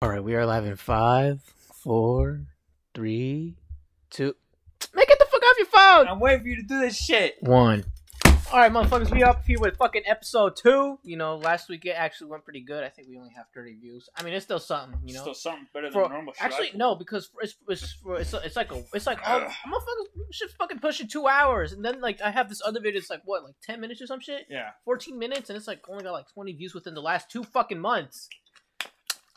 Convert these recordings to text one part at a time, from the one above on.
All right, we are live in 5, 4, 3, 2. Man, get the fuck off your phone! I'm waiting for you to do this shit. 1. All right, motherfuckers, we up here with fucking episode 2. You know, last week it actually went pretty good. I think we only have 30 views. I mean, it's still something. You know, Still something better than For- normal shit. actually, no, because it's like oh, motherfuckers shit's fucking pushing 2 hours, and then like I have this other video. It's like what, like 10 minutes or some shit. Yeah. 14 minutes, and it's like only got like 20 views within the last 2 fucking months.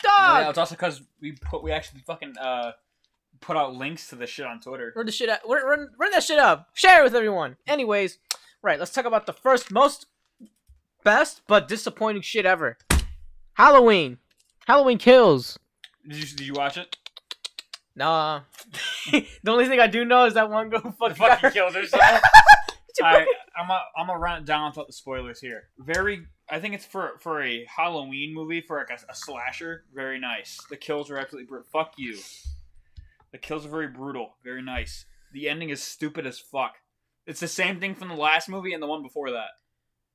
Yeah, Dog. it's also because we actually fucking put out links to this shit on Twitter. Run the shit up. Run that shit up. Share it with everyone. Anyways, right, let's talk about the first best but disappointing shit ever. Halloween. Halloween Kills. Did you watch it? Nah. The only thing I do know is that one girl who fucking killed herself. I'm gonna run it down without the spoilers here. I think it's for a Halloween movie, for like a slasher. Very nice. The kills are absolutely brutal. Fuck you. The kills are very brutal. Very nice. The ending is stupid as fuck. It's the same thing from the last movie and the one before that.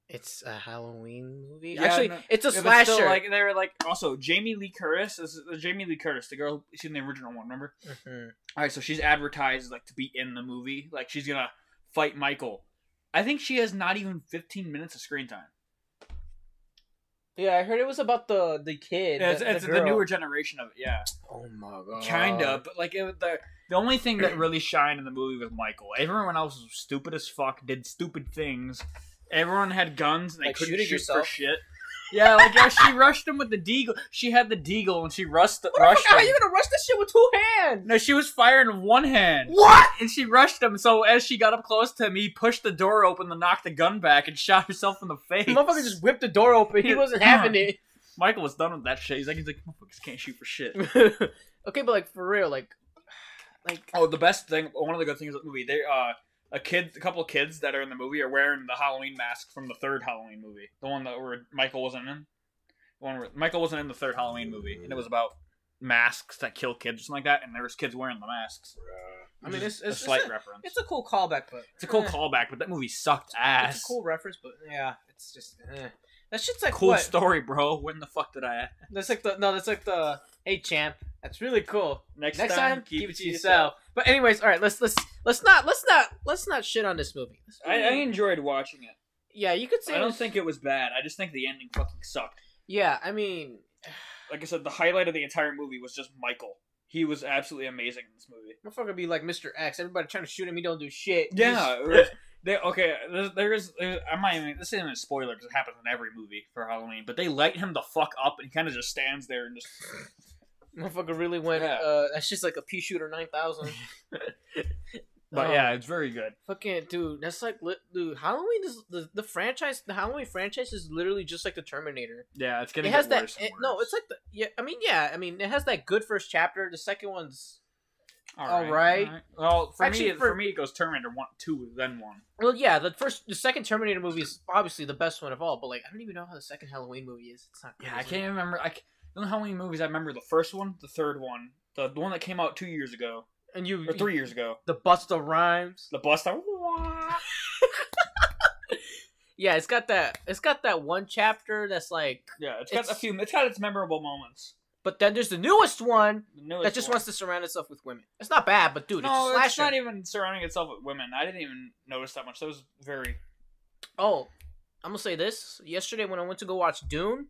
It's a Halloween movie. Yeah, Actually, no, it's a yeah, but slasher. still, like they were like also Jamie Lee Curtis. This is Jamie Lee Curtis, the girl she's in the original one. Remember? Mm-hmm. All right, so she's advertised like to be in the movie. Like she's gonna fight Michael. I think she has not even 15 minutes of screen time. Yeah, I heard it was about the kid. Yeah, it's the girl. newer generation of it. Yeah, Oh my god. kinda. But like the only thing that really shined in the movie was Michael. Everyone else was stupid as fuck. Did stupid things. Everyone had guns and they Like couldn't shooting shoot yourself? for shit. Yeah, like she rushed him with the deagle. She had the deagle and she rushed How are him. you gonna rush this shit with 2 hands? No, she was firing with one hand. What? And she rushed him, so as she got up close to him, he pushed the door open to knock the gun back and shot herself in the face. The motherfucker just whipped the door open. He wasn't having it. Michael was done with that shit. He's like, motherfuckers can't shoot for shit. Okay, but like for real, like. Oh, the best thing, one of the good things of the movie, a couple of kids that are in the movie are wearing the Halloween mask from the third Halloween movie. The one where Michael wasn't in. The one where Michael wasn't in the third Halloween movie, and it was about masks that kill kids, or something like that, and there was kids wearing the masks. I mean, it's a slight a, reference. It's a cool callback, but It's a cool callback, but that movie sucked ass. It's a cool reference, but yeah, it's just that shit's like Cool what? story, bro. When the fuck did I? That's like the hey champ. That's really cool. Next time, keep it to yourself. But anyways, all right, let's not shit on this movie. I enjoyed watching it. Yeah, you could say. I don't think it was bad. I just think the ending fucking sucked. Yeah, I mean, Like I said, the highlight of the entire movie was just Michael. He was absolutely amazing in this movie. motherfucker be like Mr. X. Everybody trying to shoot him, he don't do shit. Yeah. There's I'm not even. This isn't a spoiler because it happens in every movie for Halloween. But they light him the fuck up, and he kind of just stands there and just. Motherfucker really went. Yeah. That's just like a pea shooter 9000. But yeah, it's very good. Fucking dude, that's like dude. Halloween is the franchise. The Halloween franchise is literally just like the Terminator. Yeah, it's gonna It has get that. worse and worse. No, it's like the yeah. I mean, it has that good first chapter. The second one's all right. Well, for Actually, me, it goes Terminator 1, 2, then 1. well, yeah. The second Terminator movie is obviously the best one of all. But like, I don't even know how the second Halloween movie is. It's not. Yeah, I can't even remember. The only Halloween movies I remember: the first one, the third one, the one that came out 2 years ago, And you or 3 years ago. the Busta Rhymes. The Buster. Yeah, it's got that one chapter that's like. Yeah, it's got its memorable moments. But then there's the newest one The newest that just one. wants to surround itself with women. It's not bad, but dude, No, it's a slasher. it's not even surrounding itself with women. I didn't even notice that much. That was very. Oh, I'm gonna say this. Yesterday when I went to go watch Dune,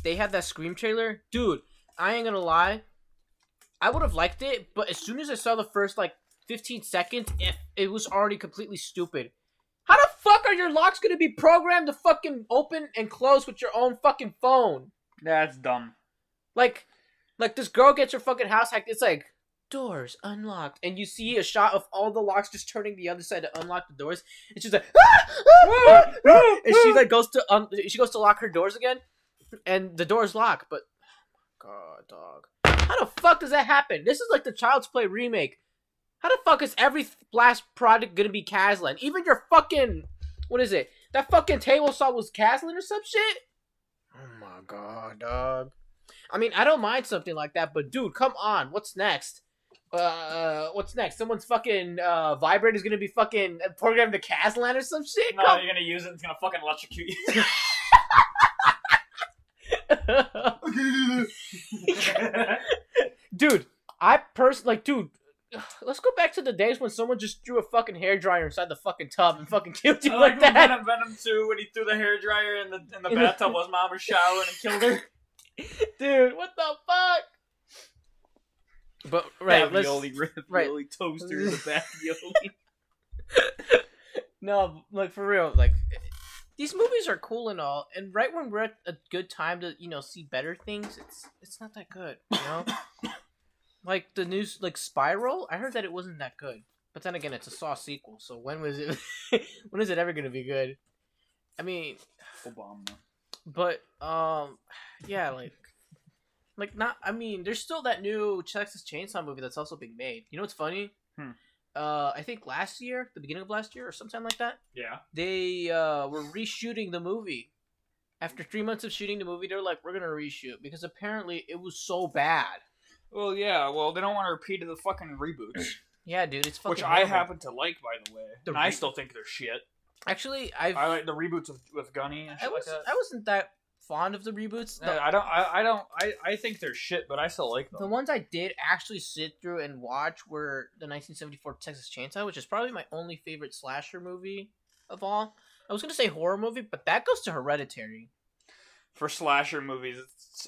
they had that Scream trailer. Dude, I ain't gonna lie. I would have liked it, but as soon as I saw the first like 15 seconds, it was already completely stupid. How the fuck are your locks gonna be programmed to fucking open and close with your own fucking phone? That's dumb. Like this girl gets her fucking house hacked. It's like doors unlocked, and you see a shot of all the locks just turning the other side to unlock the doors, and she's like, and she like goes to lock her doors again, and the door's locked. But oh my god, dog, how the fuck does that happen? This is like the Child's Play remake. How the fuck is every last product gonna be Kazlan? Even your fucking what is it? That fucking table saw was Kazlan or some shit. Oh my god, dog. I mean, I don't mind something like that, but dude, come on. What's next? What's next? Someone's fucking vibrator's gonna be fucking programmed to Kazlan or some shit? No, you're gonna use it. It's gonna fucking electrocute you. Dude, dude, let's go back to the days when someone just threw a fucking hairdryer inside the fucking tub and fucking killed you like that. Venom 2 when he threw the hairdryer in the bathtub while his mom was showering and killed her. Dude, what the fuck? But ravioli toaster in the back ravioli. No, like for real, like these movies are cool and all, and right when we're at a good time to see better things, it's not that good, you know. Like the news, like Spiral, I heard that it wasn't that good, but then again, it's a Saw sequel, so when was it? When is it ever gonna be good? I mean, Obama. But yeah, like not. I mean, there's still that new Texas Chainsaw movie that's also being made. You know what's funny? I think the beginning of last year or sometime like that. Yeah. They were reshooting the movie. After 3 months of shooting the movie, they're like, we're gonna reshoot because apparently it was so bad. Well, yeah. Well, they don't want to repeat the fucking reboots. Yeah, dude, it's fucking. Which I happen to like, by the way. And I still think they're shit. Actually, I like the reboots with Gunny and shit like that. I wasn't that fond of the reboots. I think they're shit, but I still like them. The ones I did actually sit through and watch were the 1974 Texas Chainsaw, which is probably my only favorite slasher movie of all. I was gonna say horror movie, but that goes to Hereditary. For slasher movies,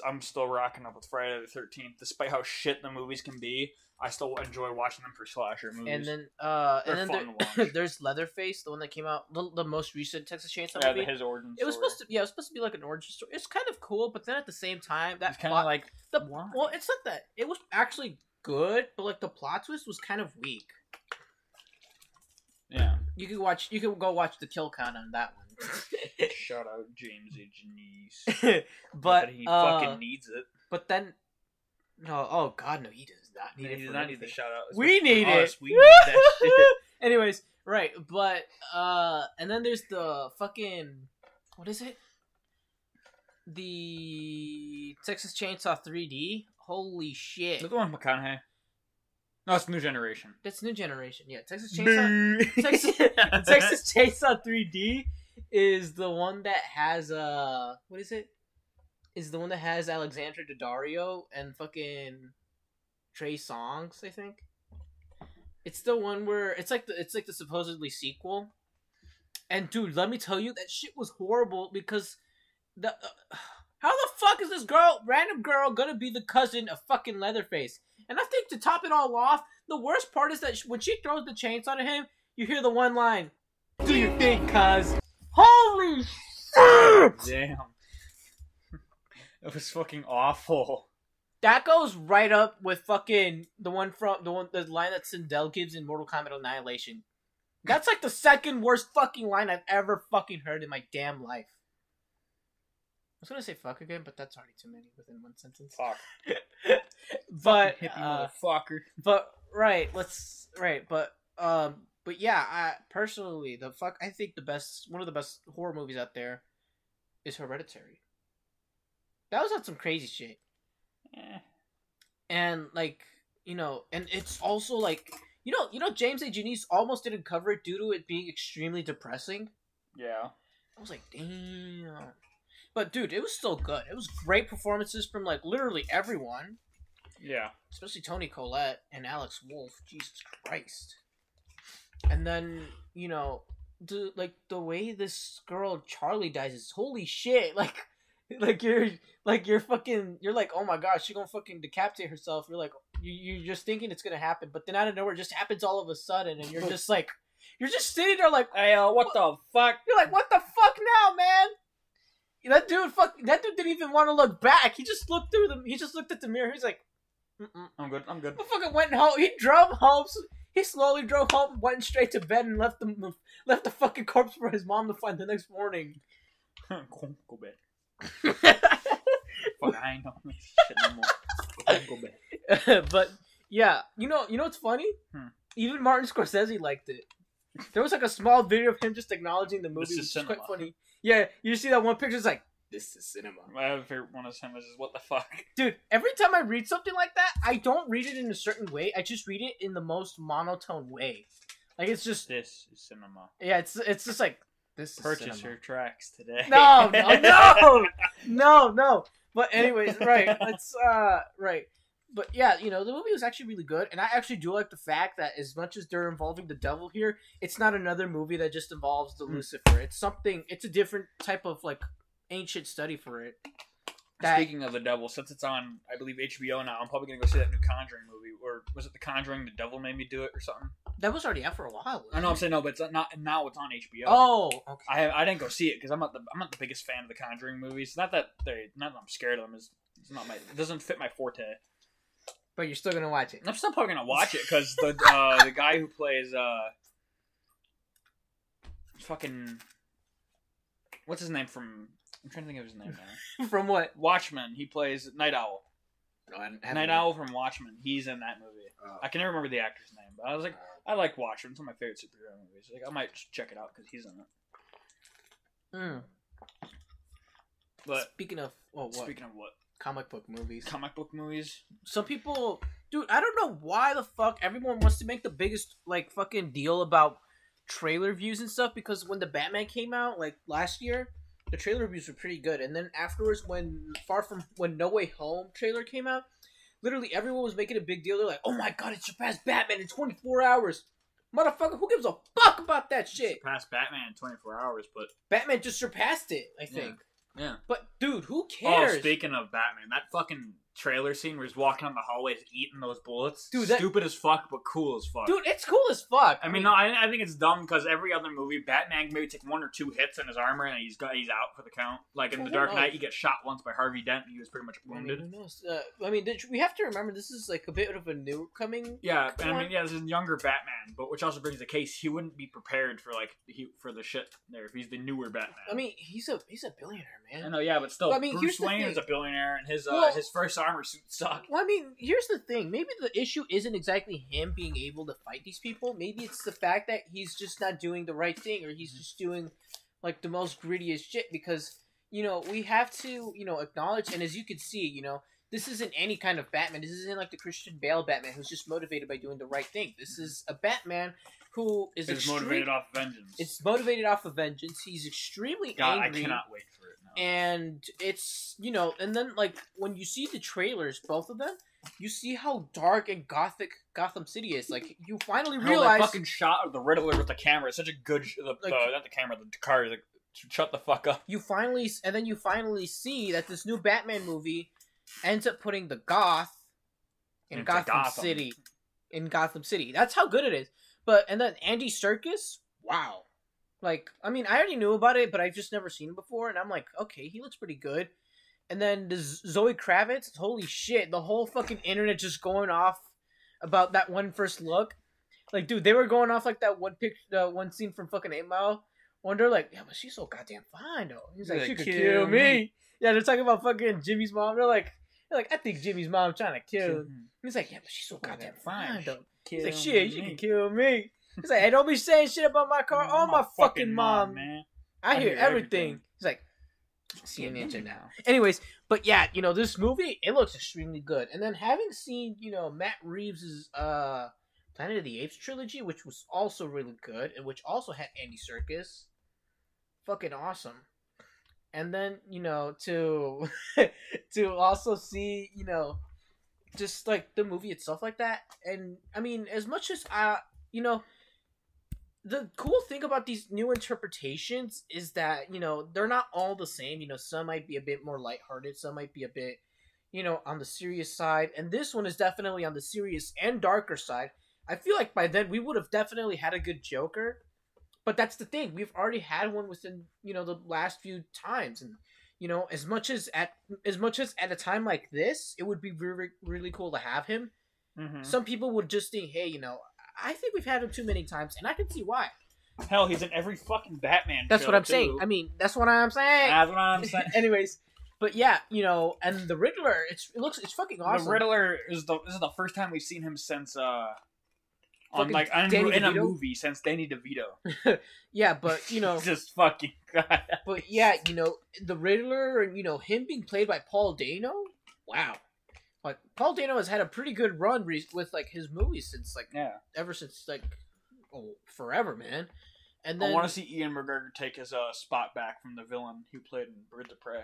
I'm still rocking up with Friday the 13th, despite how shit the movies can be. I still enjoy watching them for slasher movies. And then there's Leatherface, the one that came out, the most recent Texas Chainsaw movie. Yeah, his origin story. It was supposed to be like an origin story. It's kind of cool, but then at the same time, that it's kind of like well, it's not that. It was actually good, but like the plot twist was kind of weak. Yeah, you could go watch the kill count on that one. Shout out James A. Janice. but he fucking needs it. But then, no, oh god, no, he does not need it. He does not need the shout out. We need it. We need that shit. Anyways, right, but and then there's the fucking, what is it? The Texas Chainsaw 3D. Holy shit! Is that the one with McConaughey? No, it's New Generation. That's New Generation. Yeah, Texas Chainsaw. Texas Chainsaw 3D is the one that has what is it? Is the one that has Alexandra Daddario and fucking Trey Songz, I think. It's the one where it's like the supposedly sequel. And dude, let me tell you, that shit was horrible because how the fuck is this random girl, gonna be the cousin of fucking Leatherface? And I think to top it all off, the worst part is that when she throws the chainsaw to him, you hear the one line, "Do your thing, cuz." Holy shit! Damn. It was fucking awful. That goes right up with fucking the line that Sindel gives in Mortal Kombat Annihilation. That's like the second worst fucking line I've ever fucking heard in my damn life. I was gonna say fuck again, but that's already too many within one sentence. Fuck. But hippie motherfucker. But yeah, I personally I think one of the best horror movies out there is Hereditary. That was on some crazy shit. Yeah. And like, and it's also like, James A. Janice almost didn't cover it due to it being extremely depressing. Yeah. I was like, damn. But dude, it was still good. It was great performances from like literally everyone. Yeah. Especially Toni Collette and Alex Wolff. Jesus Christ. And then, the way this girl Charlie dies is holy shit. You're like, oh my gosh, she's gonna fucking decapitate herself. You're like, you're just thinking it's gonna happen, but then out of nowhere it just happens all of a sudden, and you're just like, you're just sitting there like, hey, what the fuck? You're like, what the fuck now, man? That dude didn't even want to look back. He just looked at the mirror. He's like, I'm good. He fucking went home. He drove home. He slowly drove home, went straight to bed, and left the fucking corpse for his mom to find the next morning. Go bed. Fuck, I ain't know shit no more. Go bed. But yeah, you know what's funny? Even Martin Scorsese liked it. There was like a small video of him just acknowledging the movie, which is quite funny. Yeah, you see that one picture, it's like, this is cinema. My favorite one of him is what the fuck? Dude, every time I read something like that, I don't read it in a certain way. I just read it in the most monotone way. Like, it's just... This is cinema. Yeah, it's just like, This is Purchase cinema. your tracks today. No. But anyways, right. It's right. But yeah, you know, the movie was actually really good, and I actually do like the fact that as much as they're involving the devil here, it's not another movie that just involves the Lucifer. It's something. It's a different type of like ancient study for it. Speaking of the devil, since it's on, I believe, HBO now, I'm probably gonna go see that new Conjuring movie. Or was it The Conjuring? The Devil Made Me Do It, or something? That was already out for a while. I know. I'm saying no, but it's not now. It's on HBO. Oh, okay. I didn't go see it because I'm not the biggest fan of the Conjuring movies. Not that I'm scared of them. It's not it doesn't fit my forte. But you're still gonna watch it. I'm still probably gonna watch it because the guy who plays fucking what's his name from? I'm trying to think of his name now. From what? Watchmen. He plays Night Owl. No, Night Owl from Watchmen. He's in that movie. Oh. I can never remember the actor's name, but I was like, I like Watchmen. It's one of my favorite superhero movies. Like, I might just check it out because he's in it. But speaking of what? Comic book movies. Comic book movies. Some people, dude, I don't know why the fuck everyone wants to make the biggest like fucking deal about trailer views and stuff. Because when the Batman came out like last year, the trailer reviews were pretty good. And then afterwards, when No Way Home trailer came out, literally everyone was making a big deal. They're like, "Oh my god, it surpassed Batman in 24 hours." Motherfucker, who gives a fuck about that shit? Surpassed Batman in 24 hours, but Batman just surpassed it, I think. Yeah. But dude, who cares? Oh, speaking of Batman, that fucking trailer scene where he's walking down the hallways eating those bullets. Dude, stupid as fuck, but cool as fuck. Dude, it's cool as fuck. I mean, no, I think it's dumb because every other movie, Batman can maybe take 1 or 2 hits in his armor and he's out for the count. Like in The Dark Knight, he gets shot once by Harvey Dent and he was pretty much wounded. I mean, who knows? We have to remember this is like a bit of a new coming. Yeah, and I mean, this is a younger Batman, but which also brings the case he wouldn't be prepared for for the shit there if he's the newer Batman. I mean, he's a billionaire, man. I know, yeah, but still, I mean, Bruce Wayne is a billionaire and his first armor suit sucked. Well, I mean, here's the thing. Maybe the issue isn't exactly him being able to fight these people. Maybe it's the fact that he's just not doing the right thing, or he's just doing like the most grittiest shit. Because we have to acknowledge, and as you can see, this isn't any kind of Batman. This isn't like the Christian Bale Batman who's just motivated by doing the right thing. This is a Batman who is motivated off vengeance. It's motivated off of vengeance. He's extremely angry. I cannot wait for it now. And it's and then like when you see the trailers, both of them, you see how dark and gothic Gotham City is. Like you finally realize that fucking shot of the Riddler with the camera. It's such a good not the camera, the car. Like, shut the fuck up. You finally see that this new Batman movie ends up putting the Goth in Gotham City. In Gotham City. That's how good it is. And then Andy Serkis, wow. Like, I mean, I already knew about it, but I've just never seen him before, and I'm like, okay, he looks pretty good. And then Zoe Kravitz, holy shit, the whole fucking internet just going off about that one first look. Like, dude, they were going off like that one scene from fucking 8 Mile. Wonder, like, yeah, but she's so goddamn fine, though. He's like, she could kill me. Yeah, they're talking about fucking Jimmy's mom. They're like, I think Jimmy's mom trying to kill him. He's like, yeah, but she's so goddamn fine, though. He's like, shit, she can kill me. He's like, hey, don't be saying shit about my car or my fucking mom, man. I hear everything. He's like, see a ninja now. Anyways, but yeah, this movie, it looks extremely good. And then having seen, Matt Reeves' Planet of the Apes trilogy, which was also really good, and which also had Andy Serkis, fucking awesome. And then, to also see, just like the movie itself like that. And I mean, as much as the cool thing about these new interpretations is that, they're not all the same. Some might be a bit more lighthearted, some might be a bit, on the serious side. And this one is definitely on the serious and darker side. I feel like by then we would have definitely had a good Joker. But that's the thing. We've already had one within, the last few times. And, as much as at a time like this, it would be really, really cool to have him. Mm-hmm. Some people would just think, hey, I think we've had him too many times, and I can see why. Hell, he's in every fucking Batman That's show, what I'm too. saying. I mean, that's what I'm saying. That's what I'm saying. Anyways, but yeah, and the Riddler, it's fucking awesome. The Riddler this is the first time we've seen him since in a movie since Danny DeVito. Yeah, but just fucking God. But yeah, the Riddler and him being played by Paul Dano. Wow. Like Paul Dano has had a pretty good run with like his movies since ever since forever, man. And then I want to see Ian McGregor take his spot back from the villain who played in Birds of Prey.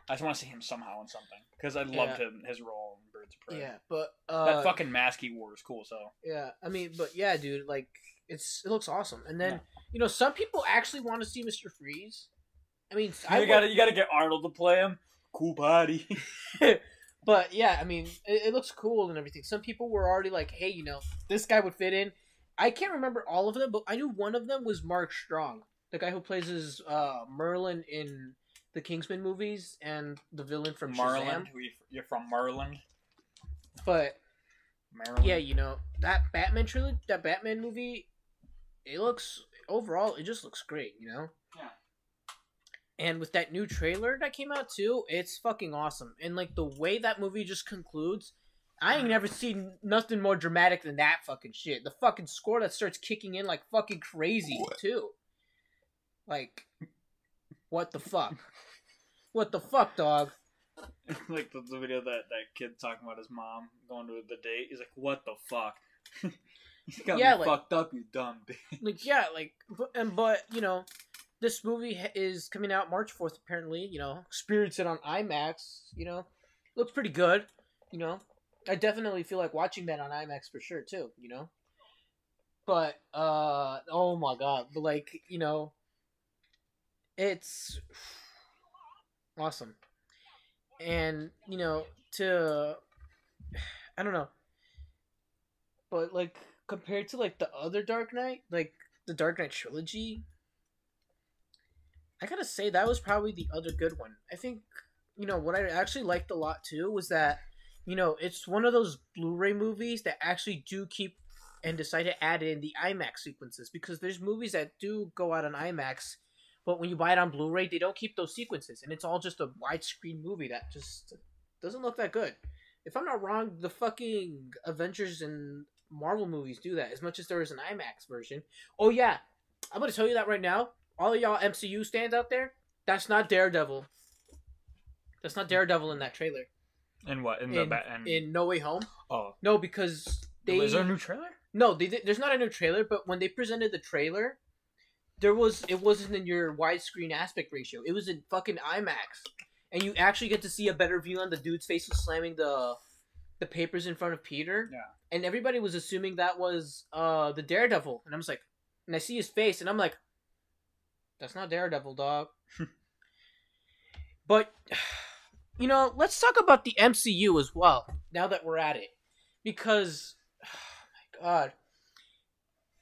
I just want to see him somehow in something because I loved his role in Birds of Prey. Yeah, but that fucking mask he wore is cool. So yeah, I mean, but yeah, dude, like it looks awesome. And then some people actually want to see Mr. Freeze. I mean, you gotta get Arnold to play him. Cool body. But yeah, I mean, it looks cool and everything. Some people were already like, hey, this guy would fit in. I can't remember all of them, but I knew one of them was Mark Strong, the guy who plays his Merlin in the Kingsman movies and the villain from Shazam. You're from Maryland. But Maryland. yeah, that Batman trilogy, that Batman movie, it just looks great, Yeah. And with that new trailer that came out too, it's fucking awesome. And like the way that movie just concludes, I ain't never seen nothing more dramatic than that fucking shit. The fucking score that starts kicking in like fucking crazy too. Like, what the fuck? What the fuck, dog? Like the video that kid talking about his mom going to the date. He's like, "What the fuck?" You got me fucked up, you dumb bitch. But this movie is coming out March 4th, apparently. Experienced it on IMAX. Looks pretty good. I definitely feel like watching that on IMAX for sure too. But oh my god, but it's awesome. And I don't know, but like compared to like the other Dark Knight, like the Dark Knight trilogy, I gotta say that was probably the other good one. I think what I actually liked a lot too was that it's one of those Blu-ray movies that actually do keep and decide to add in the IMAX sequences, because there's movies that do go out on IMAX, but when you buy it on Blu-ray, they don't keep those sequences, and it's all just a widescreen movie that just doesn't look that good. If I'm not wrong, the fucking Avengers and Marvel movies do that, as much as there is an IMAX version. Oh yeah, I'm gonna tell you that right now. All of y'all MCU stands out there, that's not Daredevil. That's not Daredevil in that trailer. In what? In No Way Home? Oh. No, because is there a new trailer? No, there's not a new trailer, but when they presented the trailer, it wasn't in your widescreen aspect ratio. It was in fucking IMAX. And you actually get to see a better view on the dude's face who's slamming the papers in front of Peter. Yeah. And everybody was assuming that was the Daredevil. And I was like, and I see his face, and I'm like, that's not Daredevil, dog. But let's talk about the MCU as well, now that we're at it. Because, oh my god,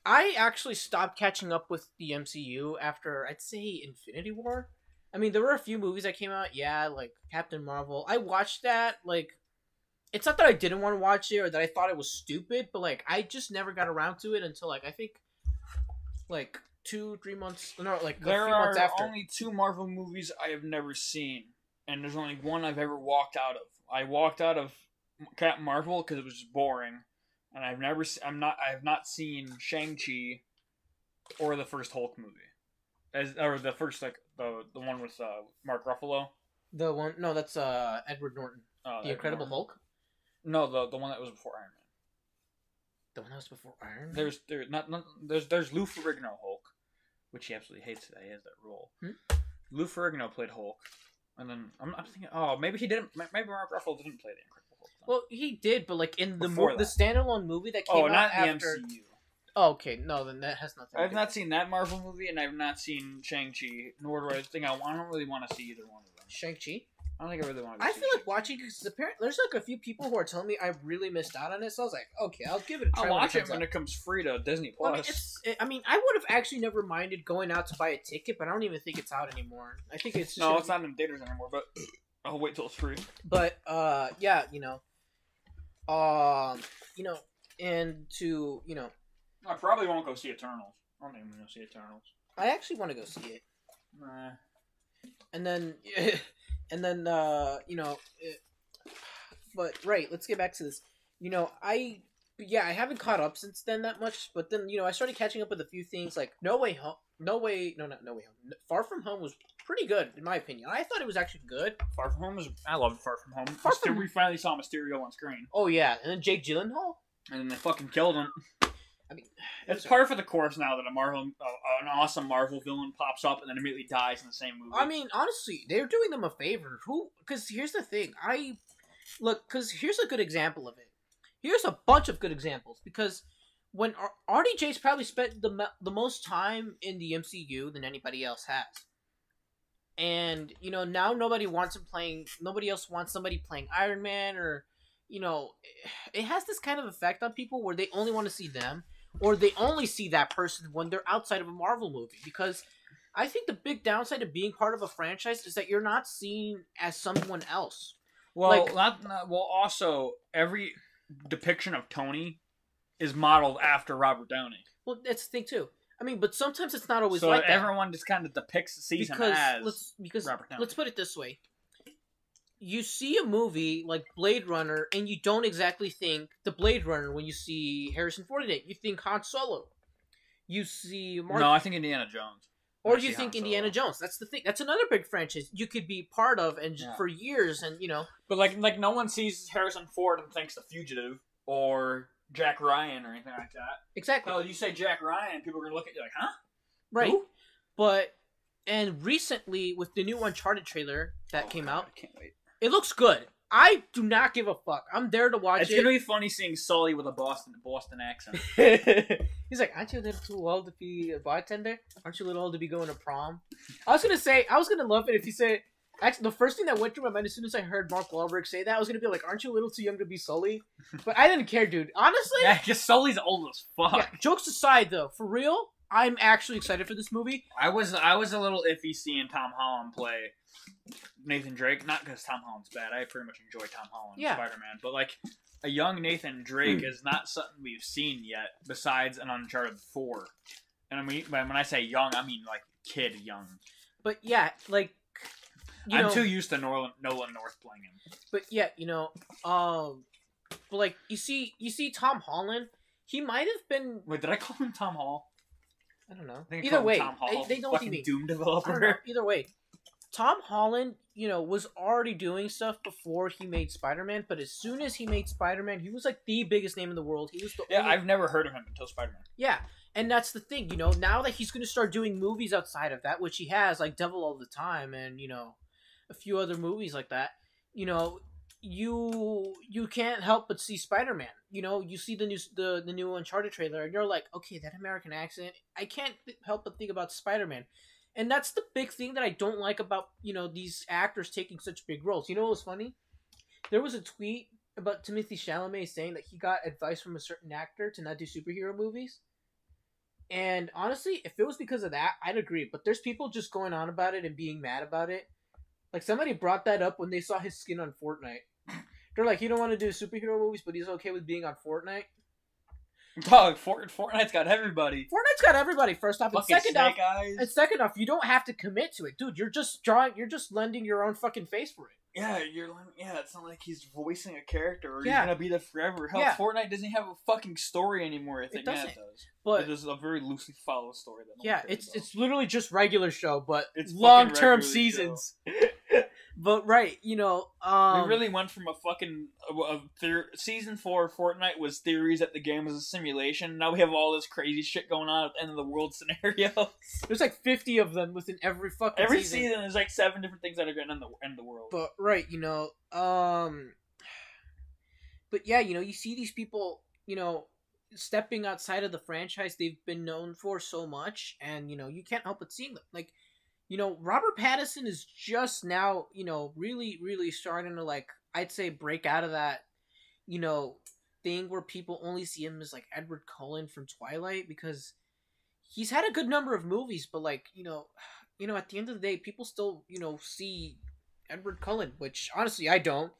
I actually stopped catching up with the MCU after, I'd say, Infinity War. I mean, there were a few movies that came out, like Captain Marvel. I watched that, it's not that I didn't want to watch it or that I thought it was stupid, but, I just never got around to it until, I think, 2-3 months, no, a few months after. There are only 2 Marvel movies I have never seen, and there's only one I've ever walked out of. I walked out of Captain Marvel because it was just boring, and I have not seen Shang-Chi or the first Hulk movie, or the first the one with Mark Ruffalo. The one, no, that's Edward Norton. The Incredible Hulk. No, the one that was before Iron Man. The one that was before Iron Man. There's Lou Ferrigno Hulk, which he absolutely hates that he has that role. Lou Ferrigno played Hulk, and then I'm thinking, maybe he didn't. Maybe Mark Ruffalo didn't play the Incredible Hulk. Well, he did, but in the standalone movie that came out after. The MCU. Oh, okay. No, then that has nothing. I've not seen that Marvel movie, and I've not seen Shang-Chi, nor do I think I don't really want to see either one of them. Shang-Chi? I don't think I really want to. I feel like watching because apparently there's a few people who are telling me I really missed out on it, so I was like, okay, I'll give it a try. I'll watch it when it comes free to Disney Plus. I mean, I would have actually never minded going out to buy a ticket, but I don't even think it's out anymore. I think it's just it's not in theaters anymore, but I'll wait till it's free. But yeah, and to I probably won't go see Eternals. I don't even go see Eternals. I actually want to go see it. Nah. And then. But right, let's get back to this. I haven't caught up since then that much, but then, I started catching up with a few things like Far From Home was pretty good, in my opinion. I thought it was actually good. I loved Far From Home. We finally saw Mysterio on screen. Oh yeah, and then Jake Gyllenhaal? And then they fucking killed him. I mean, It's par for the course now that an awesome Marvel villain pops up and then immediately dies in the same movie. I mean, honestly, they're doing them a favor. Because here's the thing. Because here's a good example of it. Here's a bunch of good examples. Because when RDJ's probably spent the most time in the MCU than anybody else has. And, now nobody else wants somebody playing Iron Man, or, it has this kind of effect on people where they only want to see them, or they only see that person when they're outside of a Marvel movie. Because I think the big downside of being part of a franchise is that you're not seen as someone else. Well, also, every depiction of Tony is modeled after Robert Downey. Well, that's the thing, too. I mean, but sometimes it's not always so like that. Everyone just kind of sees him as Robert Downey. Let's put it this way. You see a movie like Blade Runner, and you don't exactly think the Blade Runner when you see Harrison Ford in it. You think Han Solo. You see No, I think Indiana Jones. Or you think Indiana Jones. That's the thing. That's another big franchise you could be part of for years, and But like no one sees Harrison Ford and thinks The Fugitive or Jack Ryan or anything like that. Exactly. Oh, you say Jack Ryan, people are gonna look at you like, huh? Right. Who? And recently with the new Uncharted trailer that came out, I can't wait. it looks good. I do not give a fuck. I'm there to watch it. It's gonna be funny seeing Sully with a Boston accent. He's like, aren't you a little too old to be a bartender? Aren't you a little old to be going to prom? I was gonna love it if he said. Actually, the first thing that went through my mind as soon as I heard Mark Wahlberg say that, I was gonna be like, aren't you a little too young to be Sully? But I didn't care, dude. Honestly, yeah, because Sully's old as fuck. Yeah, jokes aside, though, for real, I'm actually excited for this movie. I was a little iffy seeing Tom Holland play Nathan Drake, not because Tom Holland's bad. I pretty much enjoy Tom Holland, Spider-Man, but like a young Nathan Drake is not something we've seen yet, besides an Uncharted 4. And I mean, when I say young, I mean like kid young. But yeah, like. I'm too used to Nolan North playing him. But yeah, but like you see Tom Holland, he might have been. Wait, did I call him Tom Hall? I don't know. Either way, Tom Hall, they know what you mean. Doom developer. Either way, Tom Holland, was already doing stuff before he made Spider-Man. But as soon as he made Spider-Man, he was like the biggest name in the world. He was the only... I've never heard of him until Spider-Man. Yeah. And that's the thing, now that he's going to start doing movies outside of that, which he has, like Devil All the Time and, a few other movies like that, you can't help but see Spider-Man. You see the new Uncharted trailer, and you're like, okay, that American accent, I can't help but think about Spider-Man. And that's the big thing that I don't like about, these actors taking such big roles. You know what was funny? There was a tweet about Timothée Chalamet saying that he got advice from a certain actor to not do superhero movies. And honestly, if it was because of that, I'd agree. But there's people just going on about it and being mad about it. Like, somebody brought that up when they saw his skin on Fortnite. They're like, he don't want to do superhero movies, but he's okay with being on Fortnite. Dog, Fortnite's got everybody. Fortnite's got everybody, first off. Fucking Second off, you don't have to commit to it. Dude, you're just lending your own fucking face for it. Yeah, it's not like he's voicing a character or he's gonna be there forever. Hell, Fortnite doesn't have a fucking story anymore. I think it does. But it is a very loosely followed story. It's literally just regular show, but it's long-term seasons. But right, we really went from a fucking season 4 of Fortnite was theories that the game was a simulation. Now we have all this crazy shit going on at the end of the world scenarios. There's like 50 of them within every fucking season. There's like 7 different things that are going to end the world. But right, but yeah, you see these people, stepping outside of the franchise they've been known for so much, and you can't help but seeing them. Like, Robert Pattinson is just now, really, really starting to, like, I'd say break out of that, thing where people only see him as, like, Edward Cullen from Twilight, because he's had a good number of movies, but, like, at the end of the day, people still, see Edward Cullen, which, honestly, I don't,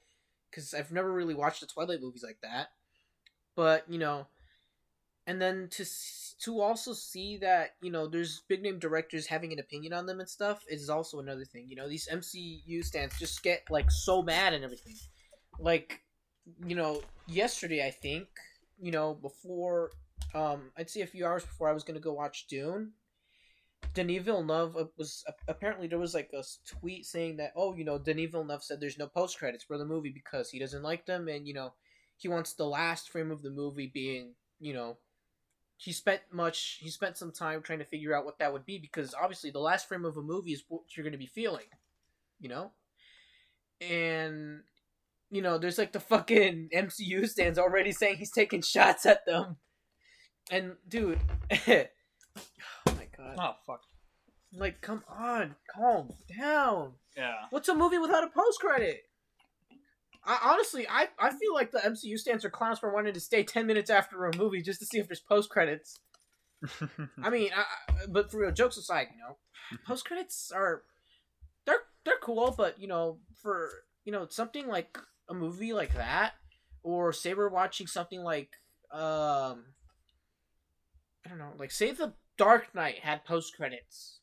because I've never really watched the Twilight movies like that. But, and then to also see that, there's big name directors having an opinion on them and stuff is also another thing. These MCU stans just get, like, so mad and everything. Like, yesterday, I think, before, I'd say a few hours before I was going to go watch Dune, Denis Villeneuve apparently there was, like, a tweet saying that, Denis Villeneuve said there's no post-credits for the movie because he doesn't like them, and, he wants the last frame of the movie being, he spent some time trying to figure out what that would be, because obviously the last frame of a movie is what you're going to be feeling, you know? And, you know, there's like the fucking MCU stands already saying he's taking shots at them. And, dude, oh my god. Oh, fuck. Like, come on, calm down. Yeah. What's a movie without a post-credit? Honestly, I feel like the MCU stands are clowns for wanting to stay 10 minutes after a movie just to see if there's post-credits. I mean, but for real, jokes aside, you know, post-credits are, they're cool, but, you know, for, you know, something like a movie like that, or say we're watching something like, I don't know, like, say The Dark Knight had post-credits.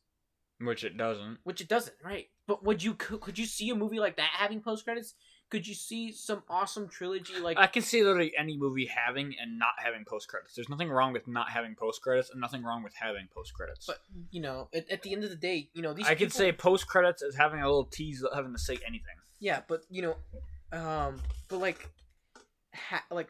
Which it doesn't. Which it doesn't, right? But could you see a movie like that having post-credits? Could you see some awesome trilogy like... I can see literally any movie having and not having post-credits. There's nothing wrong with not having post-credits and nothing wrong with having post-credits. But, you know, at the end of the day, you know, these could say post-credits is having a little tease without having to say anything. Yeah, but, you know, but, like,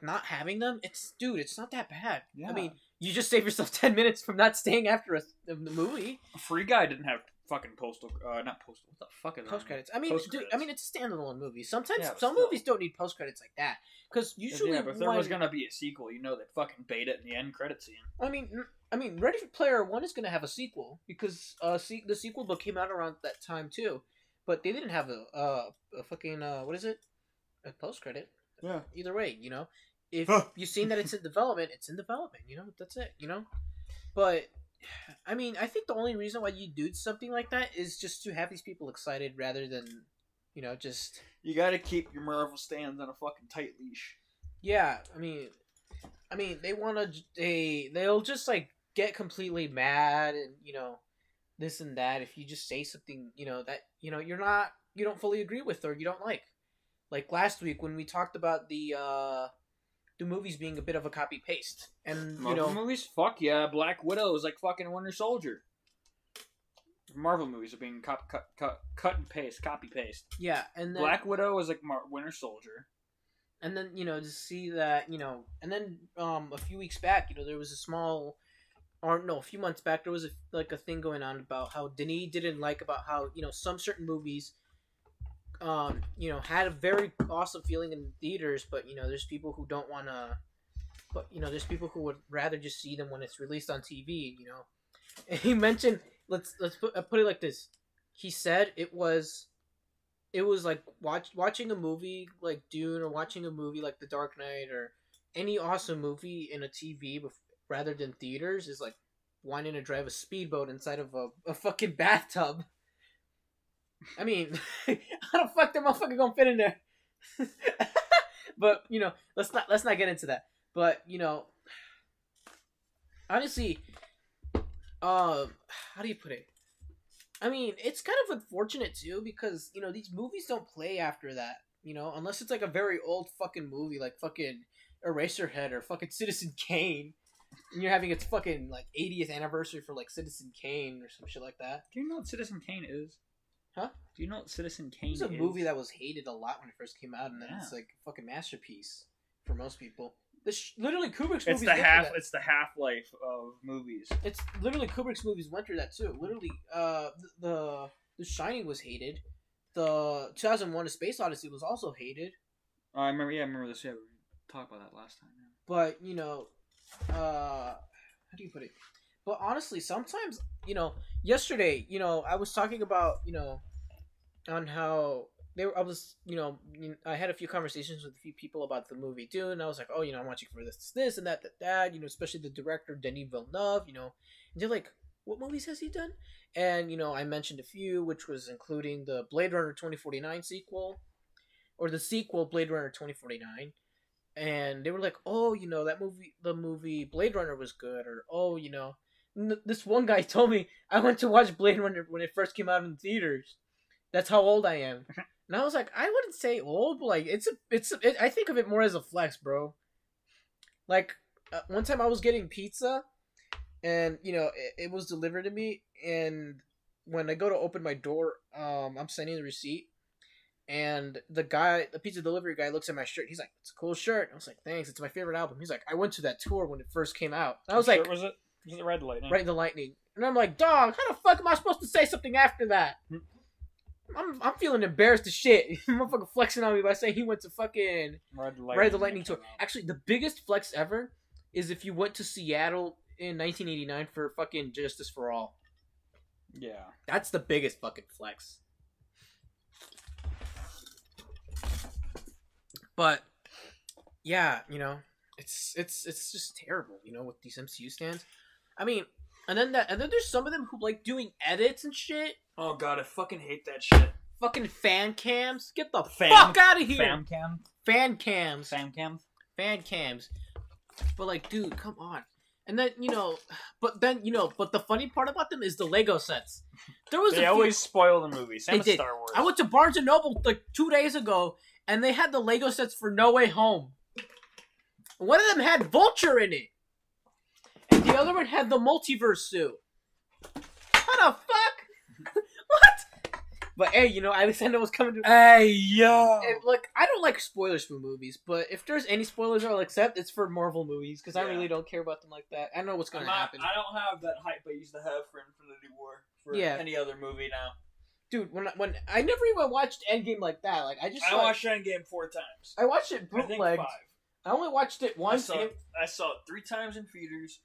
not having them, it's not that bad. Yeah. I mean, you just save yourself 10 minutes from not staying after the movie. Free Guy didn't have fucking what the fuck is post credits? I mean, post-credits. Dude, I mean, it's a standalone movie. Sometimes some movies don't need post credits like that, because usually, but if there was gonna be a sequel, you know, they'd fucking bait it in the end credit scene. I mean, Ready Player One is gonna have a sequel, because the sequel book came out around that time too, but they didn't have a fucking what is it? A post credit. Yeah. Either way, you know, if you've seen that it's in development, it's in development. You know, that's it. You know, but. I mean, I think the only reason why you do something like that is just to have these people excited rather than, you know, just... You gotta keep your Marvel stands on a fucking tight leash. Yeah, I mean, they'll just, like, get completely mad and, you know, this and that if you just say something, you know, that, you know, you don't fully agree with or you don't like. Like last week when we talked about the movies being a bit of a copy paste, and Marvel movies, fuck yeah, Black Widow is like fucking Winter Soldier. Marvel movies are being cut and paste, copy paste. Yeah, and then Black Widow is like Winter Soldier. And then, you know, to see that, you know, and then a few weeks back, you know, there was a few months back, there was a thing going on about how Denis didn't like about how, you know, some certain movies you know, had a very awesome feeling in theaters, but, you know, there's people who don't want to, but, you know, there's people who would rather just see them when it's released on TV, you know. And he mentioned, let's put it like this. He said it was like watching a movie like Dune, or watching a movie like The Dark Knight, or any awesome movie in a TV rather than theaters is like wanting to drive a speedboat inside of a fucking bathtub. I mean, how the fuck that motherfucker gonna fit in there? But, you know, let's not get into that. But, you know, honestly, how do you put it? I mean, it's kind of unfortunate too, because, you know, these movies don't play after that, you know, unless it's like a very old fucking movie like fucking Eraserhead or fucking Citizen Kane. And you're having its fucking like 80th anniversary for like Citizen Kane or some shit like that. Do you know what Citizen Kane is? Huh? Do you know what Citizen Kane is? It was a movie that was hated a lot when it first came out, and then it's like a fucking masterpiece for most people. Literally Kubrick's movies. It's the half-life of movies. It's literally Kubrick's movies went through that too. Literally, the Shining was hated. The 2001: A Space Odyssey was also hated. I remember this. Yeah, we talked about that last time. Yeah. But, you know, how do you put it? But honestly, sometimes, you know, yesterday, you know, I was talking about, you know, on how I had a few conversations with a few people about the movie Dune, and I was like, oh, you know, I'm watching for this and that, you know, especially the director Denis Villeneuve, you know, and they're like, what movies has he done? And, you know, I mentioned a few, which was including the Blade Runner 2049 sequel, or the sequel Blade Runner 2049, and they were like, oh, you know, the movie Blade Runner was good, or, oh, you know, this one guy told me I went to watch Blade Runner when it first came out in theaters. That's how old I am. And I was like, I wouldn't say old, but like I think of it more as a flex, bro. Like one time I was getting pizza, and, you know, it was delivered to me, and when I go to open my door, I'm sending the receipt. And the pizza delivery guy looks at my shirt. He's like, "It's a cool shirt." I was like, "Thanks. It's my favorite album." He's like, "I went to that tour when it first came out." And I was What like, shirt was it? Was it Ride the Lightning? "Right in the Lightning." And I'm like, "Dog, how the fuck am I supposed to say something after that?" I'm feeling embarrassed as shit. Motherfucker flexing on me by saying he went to fucking Ride the Ride the Lightning tour. Actually, the biggest flex ever is if you went to Seattle in 1989 for fucking Justice for All. Yeah. That's the biggest fucking flex. But yeah, you know, it's just terrible, you know, with these MCU stands. I mean, and then there's some of them who like doing edits and shit. Oh god, I fucking hate that shit. Fucking fan cams. Get the fuck out of here. Fan cam. Fan cams. Fan cams. Fan cams. But like, dude, come on. And then but the funny part about them is the Lego sets. They always spoil the movie. Same with Star Wars. I went to Barnes and Noble like 2 days ago, and they had the Lego sets for No Way Home. One of them had Vulture in it, and the other one had the multiverse suit. How the fuck? What? But hey, you know, at least I know what's coming to. Hey yo! And, look, I don't like spoilers for movies, but if there's any spoilers I'll accept, it's for Marvel movies because I really don't care about them like that. I know what's gonna happen. I don't have that hype I used to have for Infinity War for any other movie now. Dude, when I never even watched Endgame like that. Like I watched Endgame 4 times. I watched it bootlegged. I think 5. I only watched it once. I saw it 3 times in theaters.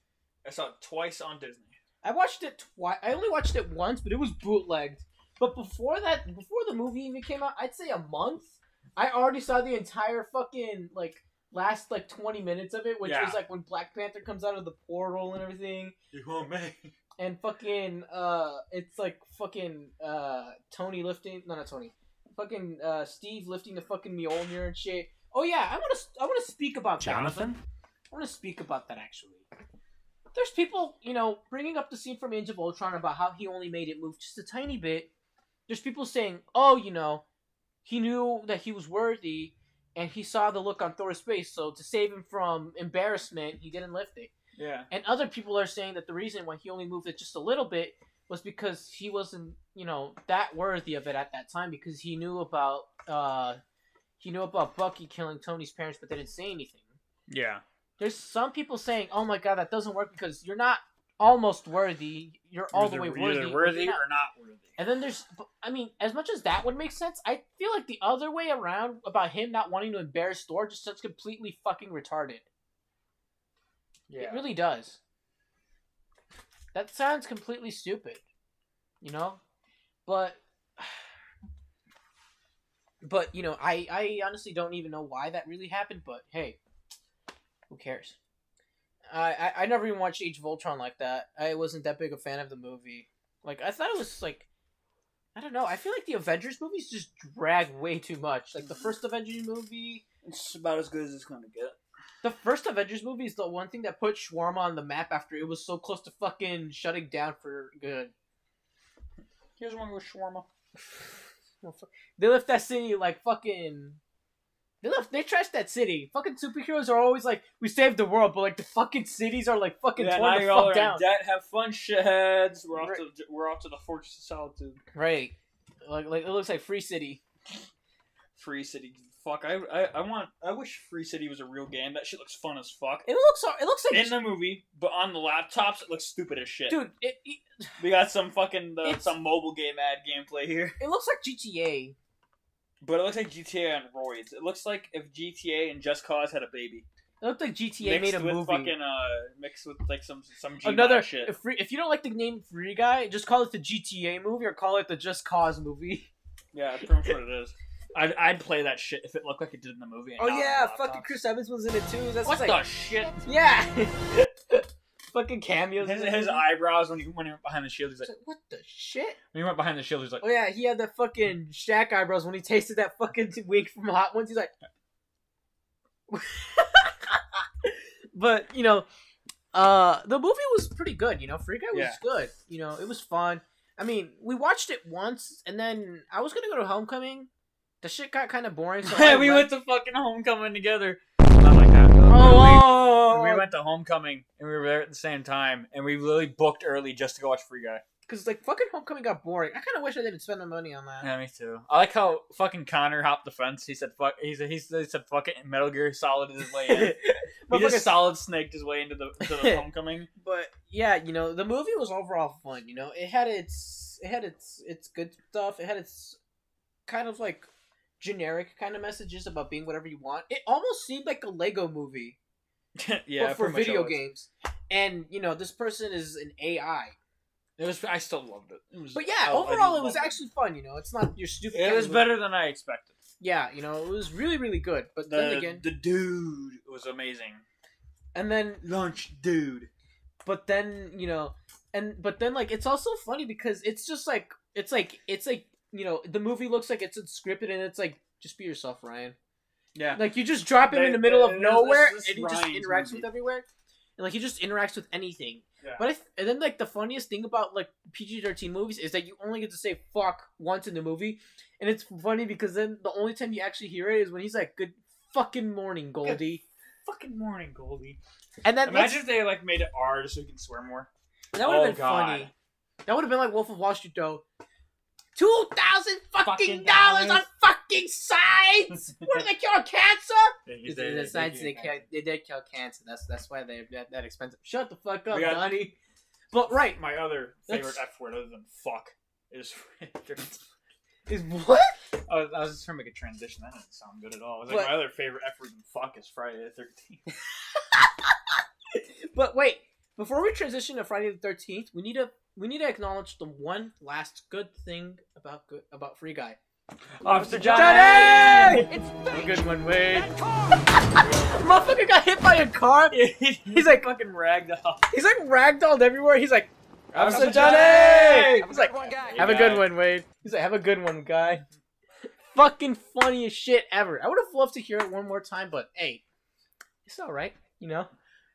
I saw it twice on Disney. I watched it twice. I only watched it once, but it was bootlegged. But before the movie even came out, I'd say a month. I already saw the entire fucking last 20 minutes of it, which is like when Black Panther comes out of the portal and everything. You want me? And fucking it's like fucking Tony lifting, no, not Tony, fucking Steve lifting the fucking Mjolnir and shit. Oh yeah, I want to speak about Jonathan. I want to speak about that actually. There's people, you know, bringing up the scene from Age of Ultron about how he only made it move just a tiny bit. There's people saying, oh, you know, he knew that he was worthy, and he saw the look on Thor's face, so to save him from embarrassment, he didn't lift it. Yeah. And other people are saying that the reason why he only moved it just a little bit was because he wasn't, you know, that worthy of it at that time, because he knew about Bucky killing Tony's parents, but they didn't say anything. Yeah. There's some people saying, oh my god, that doesn't work because you're not almost worthy, you're all the way worthy. You're either worthy or not worthy. And then there's, I mean, as much as that would make sense, I feel like the other way around about him not wanting to embarrass Thor just sounds completely fucking retarded. Yeah. It really does. That sounds completely stupid. You know? But you know, I honestly don't even know why that really happened, but hey, who cares? I never even watched Age of Ultron like that. I wasn't that big a fan of the movie. Like, I thought it was, like, I don't know. I feel like the Avengers movies just drag way too much. Like, the first Avengers movie... It's about as good as it's gonna get. The first Avengers movie is the one thing that put shawarma on the map after it was so close to fucking shutting down for good. Here's one with shawarma. They left that city like fucking... They trashed that city. Fucking superheroes are always like, we saved the world, but like the fucking cities are like fucking torn the fuck down. Debt, have fun, shitheads. We're off to the Fortress of Solitude. Right. Like it looks like Free City. Free City. Fuck. I wish Free City was a real game. That shit looks fun as fuck. It looks like in the movie, but on the laptops it looks stupid as shit. Dude, we got some fucking some mobile game ad gameplay here. It looks like GTA. But it looks like GTA on roids. It looks like if GTA and Just Cause had a baby. It looked like GTA made a movie. Mixed with like some G shit. If you don't like the name Free Guy, just call it the GTA movie or call it the Just Cause movie. Yeah, that's pretty much what it is. I'd play that shit if it looked like it did in the movie. Oh yeah, fucking Chris Evans was in it too. That's what the shit? Yeah. Fucking cameos. His eyebrows when he went behind the shield, he's like, what the shit? When he went behind the shield, he's like, oh yeah, he had the fucking Shaq eyebrows when he tasted that fucking wig from Hot Ones. He's like, but you know, the movie was pretty good. You know, Free Guy was good. You know, it was fun. I mean, we watched it once, and then I was gonna go to Homecoming. The shit got kind of boring. So we went to fucking Homecoming together. We went to Homecoming and we were there at the same time, and we literally booked early just to go watch Free Guy. Because like fucking Homecoming got boring. I kind of wish I didn't spend my money on that. Yeah, me too. I like how fucking Connor hopped the fence. He said fuck. He said fuck it. And Metal Gear Solid his way in. He just solid snaked his way into the Homecoming. But yeah, you know, the movie was overall fun. You know, it had its good stuff. It had its kind of like generic kind of messages about being whatever you want. It almost seemed like a Lego movie. Yeah, but for video games. And you know, this person is an AI. It was. I still loved it. But yeah, overall, it was actually fun. You know, it's not your stupid. It was better than I expected. Yeah, you know, it was really, really good. But then again, the dude was amazing. And then lunch, dude. But then you know, but then like it's also funny because it's just like it's like you know, the movie looks like it's unscripted and it's like just be yourself, Ryan. Yeah. Like you just drop him in the middle of nowhere this and he just interacts with everywhere. And like he just interacts with anything. Yeah. But and then like the funniest thing about like PG-13 movies is that you only get to say fuck once in the movie, and it's funny because then the only time you actually hear it is when he's like, "Good fucking morning, Goldie." Good fucking morning, Goldie. And then imagine if they like made it R just so you can swear more. That would have been funny. That would have been like Wolf of Wall Street though. $2,000 fucking dollars on fucking signs. What do they cure cancer? The signs they did kill cancer. That's why they're that expensive. Shut the fuck up, Donnie. But right, my other favorite F word other than fuck is what? I was just trying to make a transition. That didn't sound good at all. It was like my other favorite F word than fuck is Friday the 13th. But wait, before we transition to Friday the 13th, we need to acknowledge the one last good thing about Free Guy. Officer Johnny! It's a good one, Wade. Motherfucker got hit by a car. He's like fucking ragdoll. He's like ragdolled everywhere. He's like, Officer Johnny! I was like, have a good one, Wade. He's like, have a good one, guy. Fucking funniest shit ever. I would have loved to hear it one more time, but hey, it's alright, you know?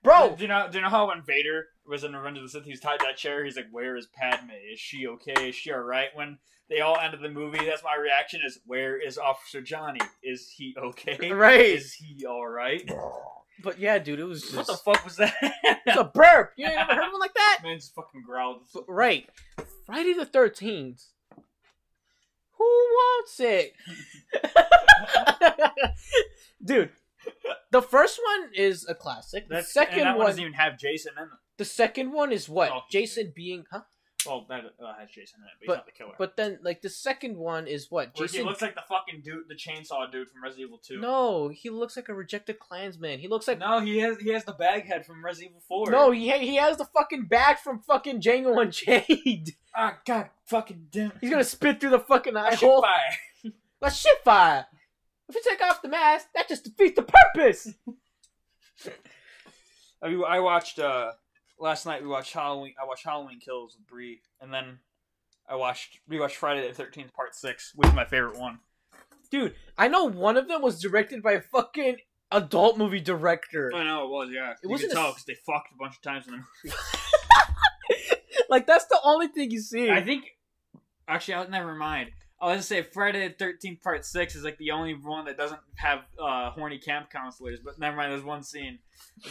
Bro! Do you know how when Vader was in Revenge of the Sith, he's tied to that chair, he's like, where is Padme? Is she okay? Is she alright? When they all ended the movie, that's my reaction is, where is Officer Johnny? Is he okay? Right. Is he alright? But yeah, dude, it was just... What the fuck was that? It's a burp! You ain't ever heard one like that? Man just fucking growled. But, right. Friday the 13th. Who wants it? Dude. The first one is a classic. The second one one doesn't even have Jason in it. The second one is what? Oh, Jason being, huh? Well, that has Jason in it, but he's not the killer. But then, like, the second one is what? Where Jason. He looks like the fucking dude, the chainsaw dude from Resident Evil 2. No, he looks like a rejected Klansman. He looks like no, he has the bag head from Resident Evil 4. No, he has the fucking bag from fucking Django Unchained. Ah, god, fucking damn! He's gonna spit through the fucking eye hole. Let's shit fire. If you take off the mask, that just defeats the purpose. I watched last night. We watched Halloween. I watched Halloween Kills with Bree, and then I rewatched Friday the 13th Part 6, which is my favorite one. Dude, I know one of them was directed by a fucking adult movie director. I know it was. Yeah, it wasn't. You can tell because they fucked a bunch of times in the movie. Like that's the only thing you see. I think. Actually, I'll never mind. I was gonna say Friday the 13th Part 6 is like the only one that doesn't have horny camp counselors, but never mind. There's one scene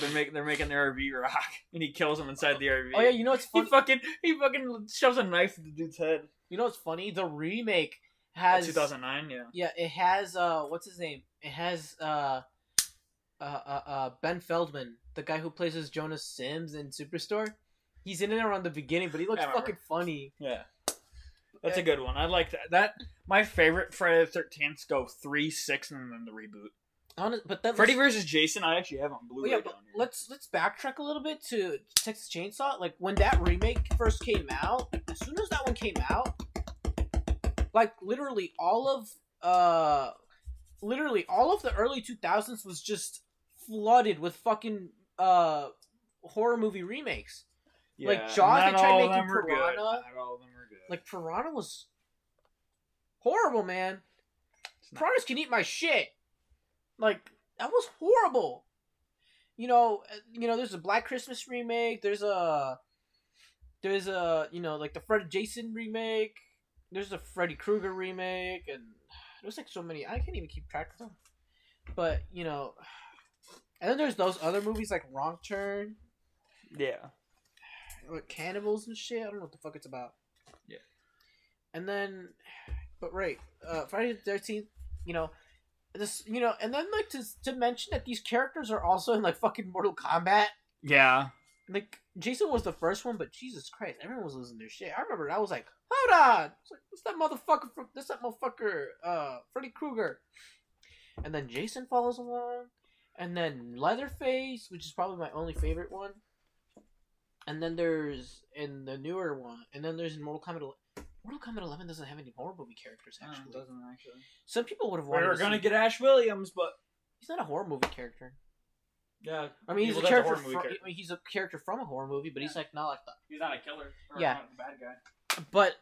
they're making the RV rock, and he kills him inside the RV. Oh yeah, you know what's funny? He fucking shoves a knife in the dude's head. You know what's funny? The remake has 2009. Yeah. Yeah, it has what's his name? It has Ben Feldman, the guy who plays as Jonas Sims in Superstore. He's in it around the beginning, but he looks fucking funny. Yeah. That's a good one. I like that. My favorite Friday the 13th go 3, 6, and then the reboot. But then Freddy vs. Jason, I actually have on Blu-ray. Yeah, let's backtrack a little bit to Texas Chainsaw. Like when that remake first came out, as soon as that one came out, like literally all of the early 2000s was just flooded with fucking horror movie remakes. Yeah, like Jaws, they tried making Piranha. Not all of them were good. Like Piranha was horrible, man. Piranhas can eat my shit. Like that was horrible. You know, there's a Black Christmas remake. There's a like the Freddy Jason remake. There's a Freddy Krueger remake, and there's like so many. I can't even keep track of them. But and then there's those other movies like Wrong Turn. Yeah. Like cannibals and shit. I don't know what the fuck it's about. And then, but right, Friday the 13th, you know, this, you know, and then like to mention that these characters are also in like fucking Mortal Kombat. Yeah. Like Jason was the first one, but Jesus Christ, everyone was losing their shit. I remember I was like, hold on, it's like, what's that motherfucker from? That's that motherfucker, Freddy Krueger. And then Jason follows along, and then Leatherface, which is probably my only favorite one. And then there's in the newer one, and then there's in Mortal Kombat. Mortal Kombat 11 doesn't have any horror movie characters, actually. It doesn't actually. Some people would have wanted. We were gonna get Ash Williams, but he's not a horror movie character. Yeah, I mean, he's a character. He's a character from a horror movie, but he's like not like that. He's not a killer. Or yeah, not a bad guy. But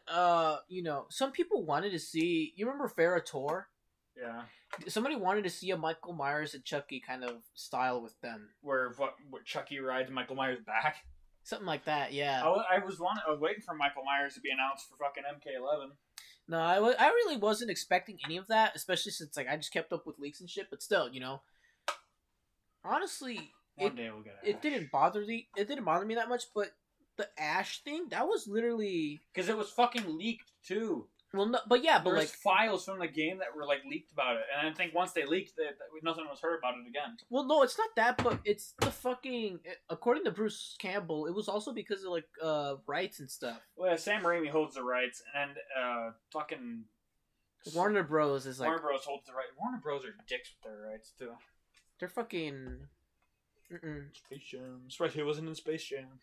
you know, some people wanted to see. You remember Farrah Tor? Yeah. Somebody wanted to see a Michael Myers and Chucky kind of style with them, where Chucky rides Michael Myers back. Something like that, yeah. I was waiting for Michael Myers to be announced for fucking MK11. No, I really wasn't expecting any of that, especially since like I just kept up with leaks and shit. But still, you know, honestly, One day we'll get it didn't bother me that much. But the Ash thing, that was literally because it was fucking leaked too. Well, no, but yeah, but there's like files from the game that were like leaked about it, and I think once they leaked, nothing was heard about it again. Well, no, it's not that, but it's the fucking. According to Bruce Campbell, it was also because of like rights and stuff. Well, yeah, Sam Raimi holds the rights, and fucking Warner Bros is like Warner Bros holds the rights. Warner Bros are dicks with their rights too. They're fucking. Space Jam. That's right. He wasn't in Space Jam.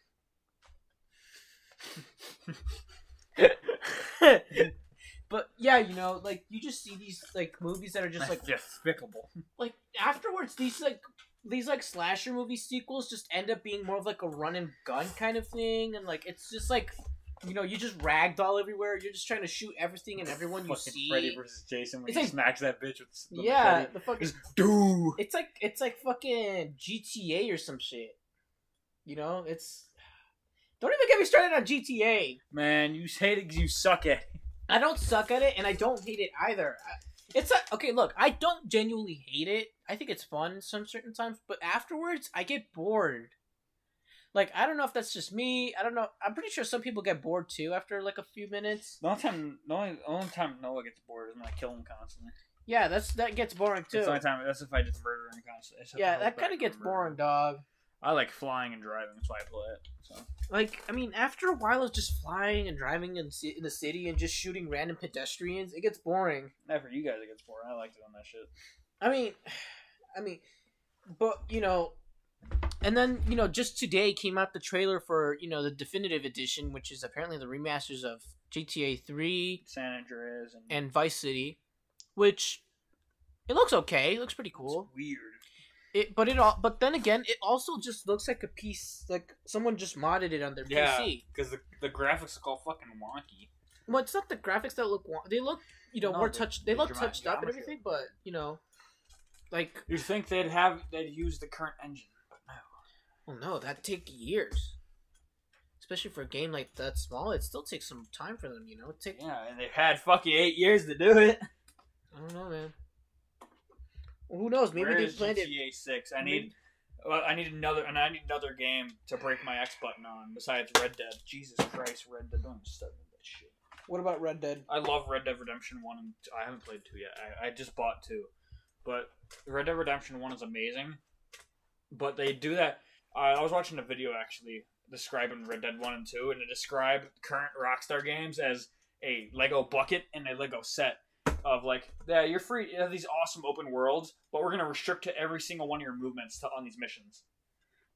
But yeah, you know, like you just see these like movies that are just like despicable. Like afterwards, these slasher movie sequels just end up being more of like a run and gun kind of thing, and like it's just like, you know, you just ragdoll everywhere. You're just trying to shoot everything and everyone you see. Freddy versus Jason when it's he like, smacks that bitch with yeah, the fucking dude. It's like fucking GTA or some shit. You know, it's. Don't even get me started on GTA. Man, you hate it because you suck at it. I don't suck at it, and I don't hate it either. It's like, okay, look, I don't genuinely hate it. I think it's fun some certain times, but afterwards, I get bored. Like, I don't know if that's just me. I don't know. I'm pretty sure some people get bored too after like a few minutes. The only time Noah gets bored is when I kill him constantly. Yeah, that gets boring too. That's the only time. That's if I just murder him constantly. Yeah, that kind of gets boring, dog. I like flying and driving, that's why I play it. So. Like, I mean, after a while of just flying and driving in the city and just shooting random pedestrians, it gets boring. Not for you guys, it gets boring. I like doing that shit. I mean, but, you know, and then, you know, just today came out the trailer for, you know, the definitive edition, which is apparently the remasters of GTA 3, San Andreas, and Vice City, which, it looks okay. It looks pretty cool. It's weird. But then again, it also just looks like a piece, like someone just modded it on their PC. Because the graphics look all fucking wonky. Well, it's not the graphics that look wonky. They look, you know, more touched. They look touched up and everything, but you know, like you'd think they'd use the current engine, but no. Well, no, that'd take years. Especially for a game like that small, it still takes some time for them, you know. Yeah, and they've had fucking 8 years to do it. I don't know, man. Who knows? Maybe they planned it. GTA 6. I need another game to break my X button on besides Red Dead. Jesus Christ, Red Dead! Don't start with that shit. What about Red Dead? I love Red Dead Redemption 1 and 2. I haven't played 2 yet. I just bought 2, but Red Dead Redemption 1 is amazing. But they do that. I was watching a video actually describing Red Dead 1 and 2, and it described current Rockstar games as a Lego bucket and a Lego set. Of like, yeah, you're free. You have these awesome open worlds, but we're gonna restrict to every single one of your movements on these missions.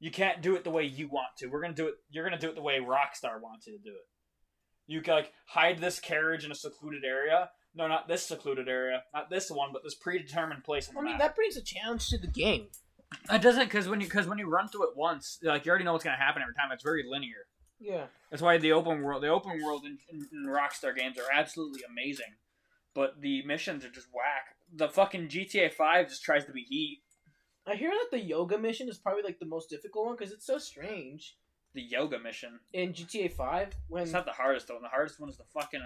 You can't do it the way you want to. We're gonna do it. You're gonna do it the way Rockstar wants you to do it. You can like hide this carriage in a secluded area. No, not this secluded area. Not this one, but this predetermined place on the map. That brings a challenge to the game. It doesn't, because when you run through it once, like you already know what's gonna happen every time. It's very linear. Yeah. That's why the open world in Rockstar games are absolutely amazing. But the missions are just whack. The fucking GTA 5 just tries to be Heat. I hear that the yoga mission is probably like the most difficult one because it's so strange. The yoga mission in GTA 5, when it's not the hardest though. The hardest one is the fucking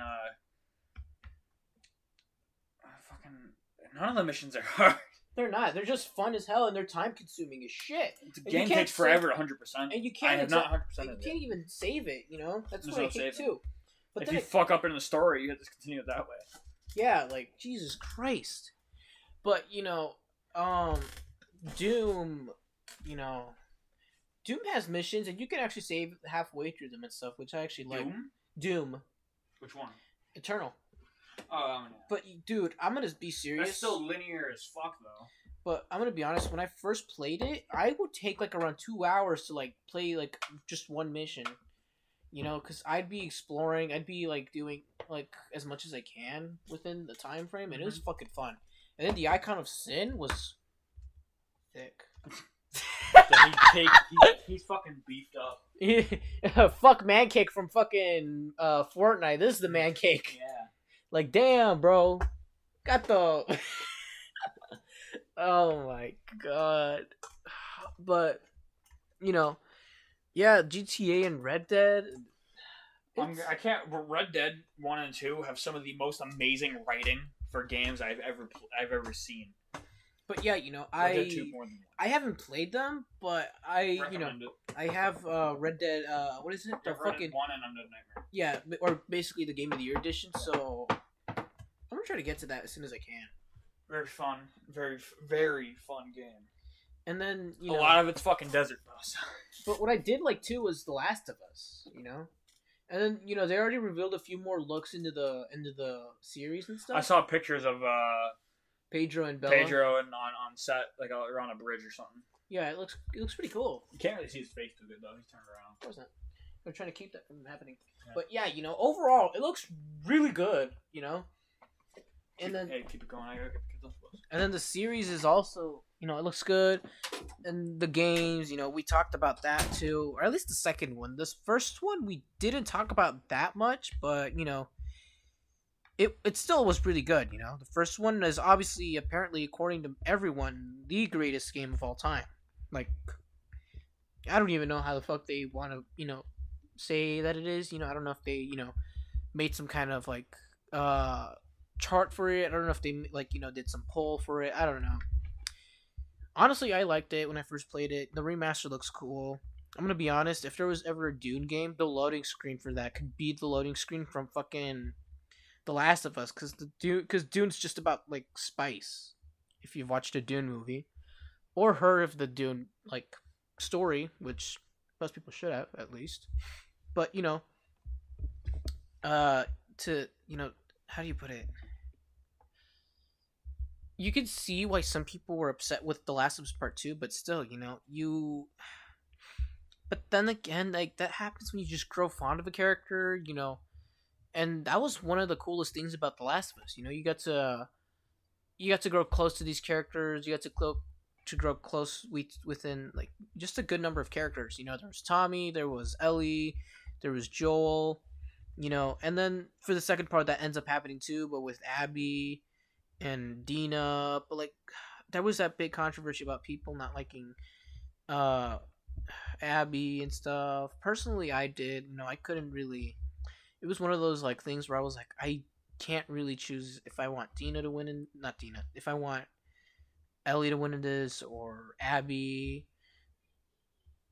none of the missions are hard. They're not. They're just fun as hell and they're time consuming as shit. The game takes forever, 100%. And you can't. I have not 100%. You can't even save it. You know, that's There's what no I hate saving. too. But if then you fuck up in the story, you have to continue it that way. yeah, like Jesus Christ. But Doom, you know, Doom has missions, and you can actually save halfway through them and stuff, which I actually like. Doom. Which one? Eternal. Oh, yeah. But dude, I'm gonna be serious. That's still linear as fuck, though. But I'm gonna be honest. When I first played it, I would take like around 2 hours to like play like just one mission. You know, because I'd be exploring, I'd be like doing like as much as I can within the time frame, and it was fucking fun. And then the Icon of Sin was thick. He's fucking beefed up. Fuck man cake from fucking Fortnite. This is the man cake. Yeah. Like damn, bro. Got the. Oh my god. But yeah, GTA and Red Dead. I can't. Red Dead 1 and 2 have some of the most amazing writing for games I've ever seen. But yeah, Red Dead 2 more than I haven't played them, but I Recommend it. I have Red Dead. What is it? The fucking 1 and Undead Nightmare. yeah, or basically the Game of the Year edition. So I'm gonna try to get to that as soon as I can. Very fun, very very fun game. And then a lot of it's fucking desert boss. But what I did like too was The Last of Us. And then they already revealed a few more looks into the series and stuff. I saw pictures of Pedro and Bella. Pedro and on set, like or on a bridge or something. Yeah, it looks pretty cool. You can't really see his face too good though. He's turned around. Of course not. They're trying to keep that from happening. Yeah. But yeah, overall it looks really good. And then keep it going. I gotta get the kids on the bus. And then the series is also, it looks good. And the games, we talked about that too. Or at least the second one. This first one, we didn't talk about that much. But, it still was pretty good, The first one is obviously, apparently, according to everyone, the greatest game of all time. Like, I don't even know how the fuck they want to, say that it is. I don't know if they, made some kind of, like, chart for it. I don't know if they did some poll for it. I don't know. Honestly, I liked it when I first played it. The remaster looks cool. I'm gonna be honest. If there was ever a Dune game, the loading screen for that could be the loading screen from fucking The Last of Us, because Dune's just about like spice. If you've watched a Dune movie, or heard of the Dune like story, which most people should have at least. But how do you put it? You can see why some people were upset with The Last of Us Part 2, but still, But then again, like, that happens when you just grow fond of a character, And that was one of the coolest things about The Last of Us, You got to grow close to these characters, you got to grow close within, like, just a good number of characters. There was Tommy, there was Ellie, there was Joel, And then for the second part, that ends up happening too, but with Abby and Dina, but like there was that big controversy about people not liking Abby and stuff. Personally, I did. I couldn't really. It was one of those like things where I was like, I can't really choose if I want Dina to win and not Dina. If I want Ellie to win in this or Abby.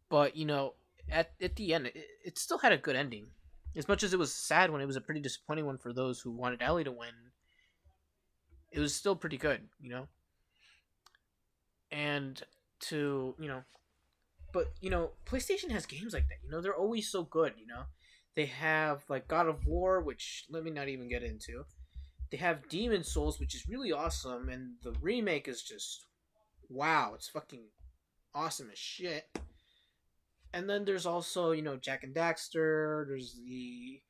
But at the end, it still had a good ending. As much as it was sad when it was a pretty disappointing one for those who wanted Ellie to win. It was still pretty good, And but PlayStation has games like that, They're always so good, They have like God of War, which let me not even get into. They have Demon Souls, which is really awesome, and the remake is just wow, it's fucking awesome as shit. And then there's also, Jak and Daxter, there's the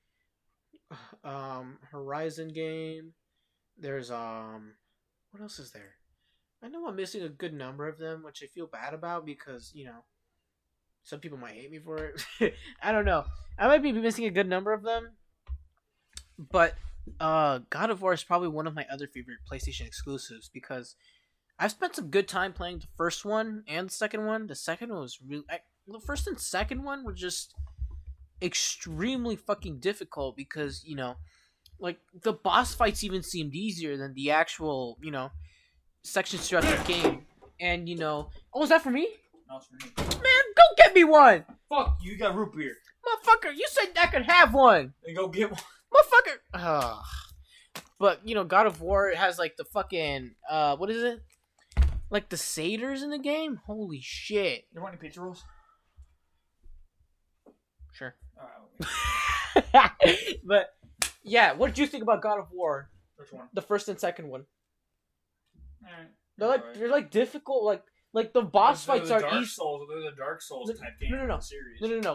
Horizon game. There's what else is there? I know I'm missing a good number of them, which I feel bad about because, some people might hate me for it. I don't know. I might be missing a good number of them. But God of War is probably one of my other favorite PlayStation exclusives because I've spent some good time playing the first one and the second one. The second one was really the first and second one were just extremely fucking difficult because, like, the boss fights even seemed easier than the actual, sections throughout the game. And, oh, is that for me? No, it's for me. Man, go get me one! Fuck, you got root beer. Motherfucker, you said I could have one! Then go get one. motherfucker. Ugh. But you know, God of War has like the fucking what is it? Like the satyrs in the game. Holy shit! You want any pizza rolls? Sure. Alright. But yeah, what did you think about God of War? Which one? The first and second one. Alright. They're like difficult. Like the boss fights are Dark easy. Souls. They're the Dark Souls type games. No. In the series.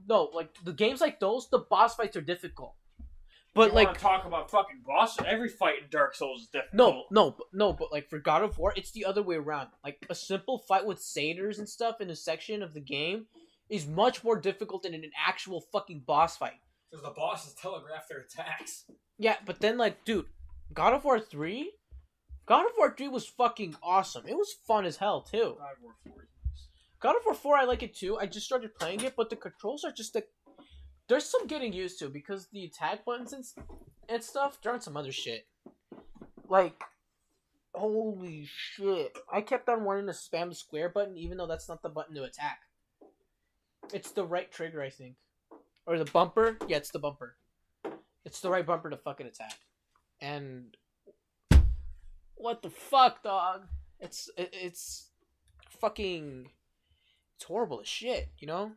No. Like the games like those, the boss fights are difficult. But you like want to talk about fucking bosses? Every fight in Dark Souls is difficult. no. But like for God of War, it's the other way around. Like a simple fight with satyrs and stuff in a section of the game is much more difficult than an actual fucking boss fight. Because the bosses telegraph their attacks. Yeah, but then like, dude, God of War 3 was fucking awesome. It was fun as hell too. God of War 4. God of War 4, I like it too. I just started playing it, but the controls are just like, there's some getting used to because the attack buttons and stuff, they're on some other shit. Like, holy shit. I kept on wanting to spam the square button even though that's not the button to attack. It's the right trigger, I think. Or the bumper? Yeah, it's the bumper. It's the right bumper to fucking attack. And what the fuck, dog? It's fucking, it's horrible as shit, you know?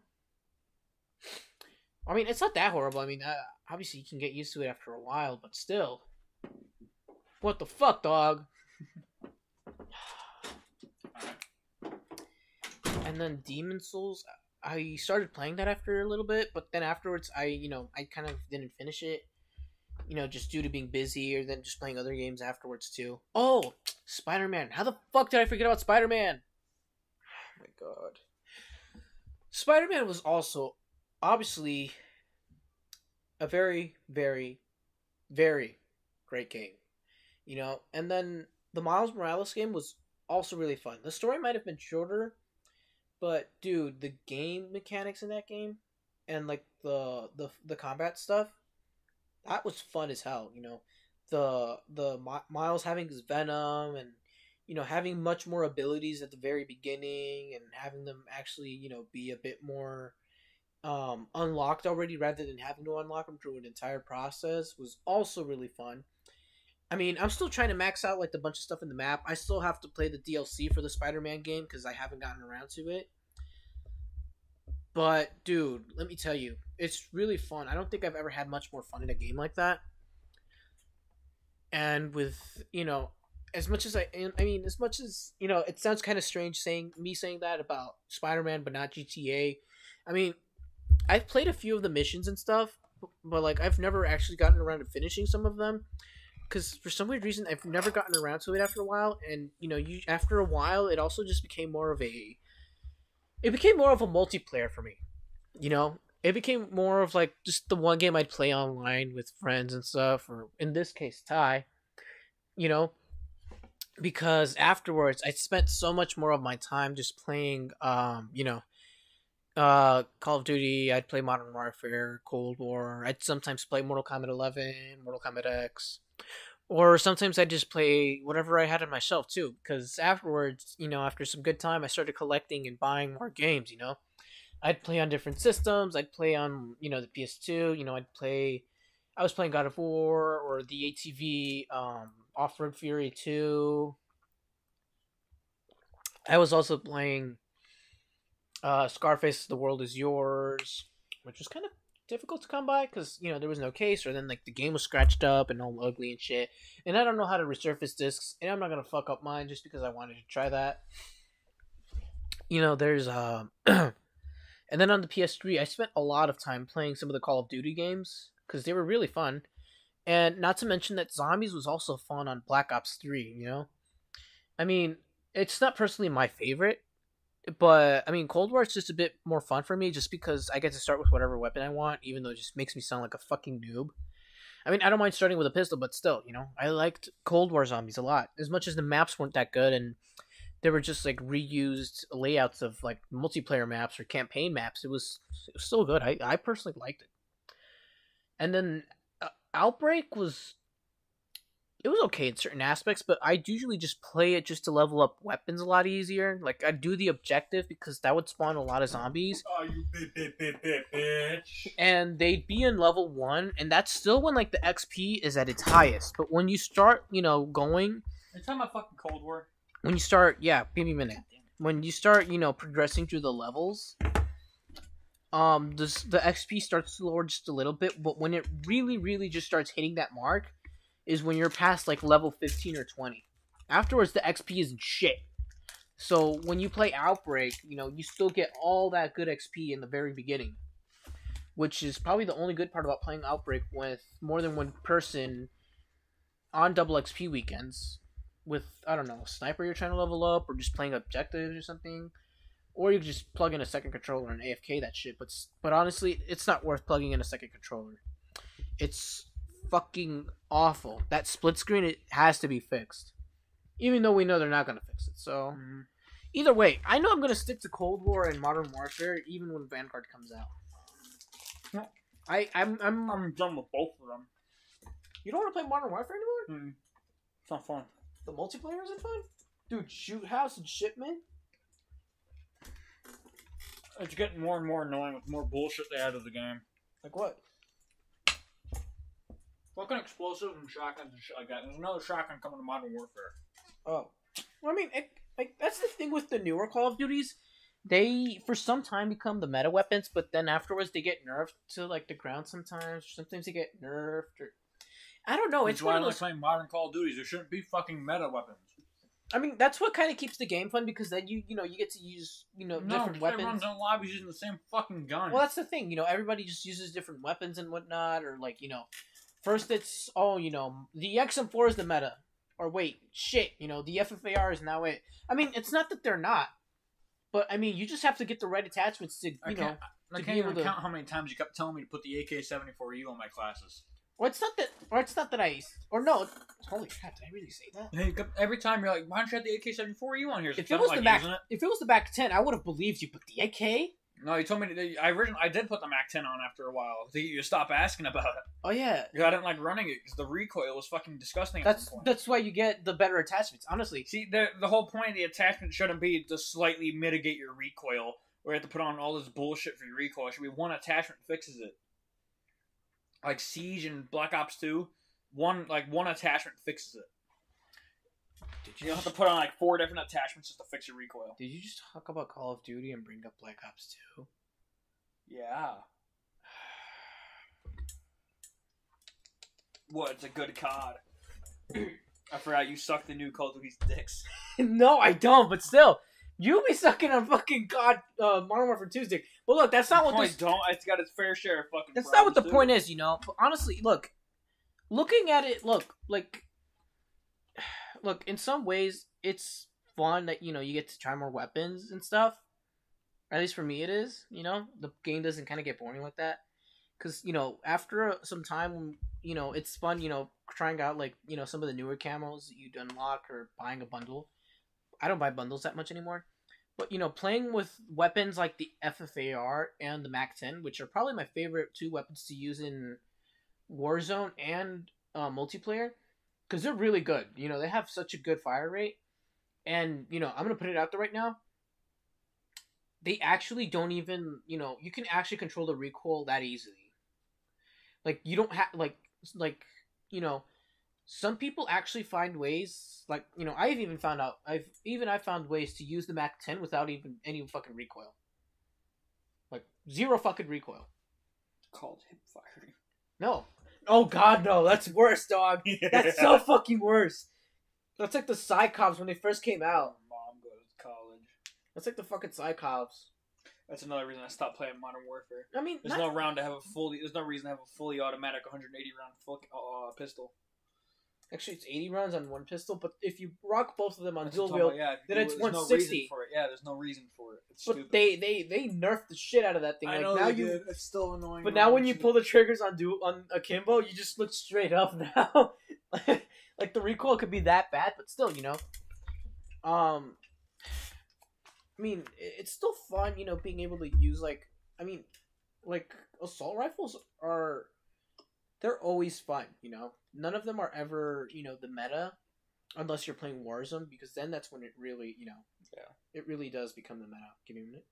I mean, it's not that horrible. I mean, obviously you can get used to it after a while, but still. What the fuck, dog? And then Demon Souls, I started playing that after a little bit, but then afterwards I kind of didn't finish it. You know, just due to being busy or then just playing other games afterwards too. Oh, Spider-Man. How the fuck did I forget about Spider-Man? Oh my god. Spider-Man was also obviously a very, very, very great game. You know, and then the Miles Morales game was also really fun. The story might have been shorter, but dude, the game mechanics in that game and like the combat stuff, that was fun as hell, you know. The Miles having his Venom and, you know, having much more abilities at the very beginning and having them actually, you know, be a bit more unlocked already rather than having to unlock them through an entire process was also really fun. I mean, I'm still trying to max out like the bunch of stuff in the map. I still have to play the DLC for the Spider-Man game because I haven't gotten around to it. But dude, let me tell you, it's really fun. I don't think I've ever had much more fun in a game like that. And with, you know, as much as as much as, you know, it sounds kind of strange saying that about Spider-Man but not GTA. I mean, I've played a few of the missions and stuff, but like I've never actually gotten around to finishing some of them. Because for some weird reason, I've never gotten around to it after a while, and you know, after a while, it also just became more of a multiplayer for me. You know, it became more of like just the one game I'd play online with friends and stuff, or in this case, Ty. You know, because afterwards, I spent so much more of my time just playing, Call of Duty. I'd play Modern Warfare, Cold War. I'd sometimes play Mortal Kombat 11, Mortal Kombat X. Or sometimes I just play whatever I had on my shelf too, because afterwards, you know, after some good time, I started collecting and buying more games. You know, I'd play on different systems. I'd play on, you know, the PS2. You know, I was playing God of War or the ATV Off-Road Fury 2. I was also playing Scarface: The World Is Yours, which was kind of difficult to come by because, you know, there was no case, or then like the game was scratched up and all ugly and shit, and I don't know how to resurface discs, and I'm not gonna fuck up mine just because I wanted to try that. You know, there's and then on the PS3 I spent a lot of time playing some of the Call of Duty games because they were really fun, and not to mention that Zombies was also fun on Black Ops 3. You know, I mean, it's not personally my favorite, but I mean, Cold War is just a bit more fun for me just because I get to start with whatever weapon I want, even though it just makes me sound like a fucking noob. I mean, I don't mind starting with a pistol, but still, you know, I liked Cold War Zombies a lot. As much as the maps weren't that good and they were just like reused layouts of like multiplayer maps or campaign maps, it was still good. I personally liked it. And then Outbreak was It was okay in certain aspects, but I usually just play it just to level up weapons a lot easier. Like I do the objective because that would spawn a lot of zombies. Oh, you bitch. And they'd be in level 1, and that's still when like the XP is at its highest. But when you start, going, Are you talking about fucking Cold War? when you start, yeah, give me a minute. When you start, progressing through the levels, the XP starts to lower just a little bit. But when it really, really just starts hitting that mark, is when you're past like level 15 or 20. Afterwards, the XP isn't shit. So when you play Outbreak, you still get all that good XP in the very beginning, which is probably the only good part about playing Outbreak with more than one person on double XP weekends. With, I don't know, a sniper you're trying to level up, or just playing objectives or something. Or you can just plug in a second controller and AFK that shit. But honestly, it's not worth plugging in a second controller. It's fucking awful. That split screen, it has to be fixed. Even though we know they're not going to fix it. So, either way, I know I'm going to stick to Cold War and Modern Warfare even when Vanguard comes out. No. I'm done with both of them. You don't want to play Modern Warfare anymore? It's not fun. The multiplayer isn't fun? Dude, Shoot House and Shipment? It's getting more and more annoying with more bullshit they add to the game. Like what? Fucking explosives and shotguns and shit like that. There's another shotgun coming to Modern Warfare. Oh. Well, I mean, that's the thing with the newer Call of Duties. They, for some time, become the meta weapons, but then afterwards they get nerfed to, like, the ground sometimes. Sometimes they get nerfed, or... I don't know. It's why I like playing modern Call of Duties. There shouldn't be fucking meta weapons. I mean, that's what kind of keeps the game fun, because then you get to use different weapons. Everyone's in lobbies using the same fucking gun. Well, that's the thing. Everybody just uses different weapons and whatnot, or first it's the XM4 is the meta, or wait, shit, the FFAR is now it. I mean, it's not that they're not, but I mean, you just have to get the right attachments to I can't even count how many times you kept telling me to put the AK-74U on my classes. Holy crap, did I really say that? Hey, every time you're like, why don't you have the AK-74U on here? If it was the MAC-10, I would have believed you, but the AK? No, you told me I did put the MAC-10 on after a while. You stop asking about it. Oh yeah. I didn't like running it because the recoil was fucking disgusting. That's why you get the better attachments. Honestly, see, the whole point of the attachment shouldn't be to slightly mitigate your recoil, where you have to put on all this bullshit for your recoil. It should be one attachment fixes it. Like Siege and Black Ops 2, one attachment fixes it. You don't have to put on like 4 different attachments just to fix your recoil. Did you just talk about Call of Duty and bring up Black Ops 2? Yeah. What? It's a good COD. I forgot you suck the new Call of Duty's dicks. No, I don't. But still, you be sucking on fucking Modern Warfare 2's dick. But look, that's not what this. Don't. It's got its fair share of fucking. That's not what the point is, But honestly, looking at it, look. In some ways, it's fun that you get to try more weapons and stuff. Or at least for me, it is. The game doesn't kind of get boring like that, because after some time, it's fun. Trying out some of the newer camos that you'd unlock or buying a bundle. I don't buy bundles that much anymore. But, playing with weapons like the FFAR and the MAC-10, which are probably my favorite 2 weapons to use in Warzone and multiplayer, because they're really good. They have such a good fire rate. And, I'm going to put it out there right now. They actually don't even, you can actually control the recoil that easily. You don't have, some people actually find ways, I've found ways to use the MAC-10 without even any fucking recoil. 0 fucking recoil. Called hip firing. No. Oh god, no, that's worse, dog. Yeah. That's so fucking worse. That's like the Cyclops when they first came out. Mom goes to college. That's like the fucking Cyclops. That's another reason I stopped playing Modern Warfare. I mean, there's no reason to have a fully automatic 180 round pistol. Actually, it's 80 rounds on one pistol, but if you rock both of them on dual wield, then it's 160. No reason for it. Yeah, there's no reason for it. It's but stupid. They nerfed the shit out of that thing. I know it's still annoying. But now when you pull the triggers on Akimbo, you just look straight up now. The recoil could be that bad, but still, I mean, it's still fun, being able to use assault rifles are they're always fun. You know, none of them are ever the meta, unless you're playing Warzone, because then that's when it really it really does become the meta. Give me a minute.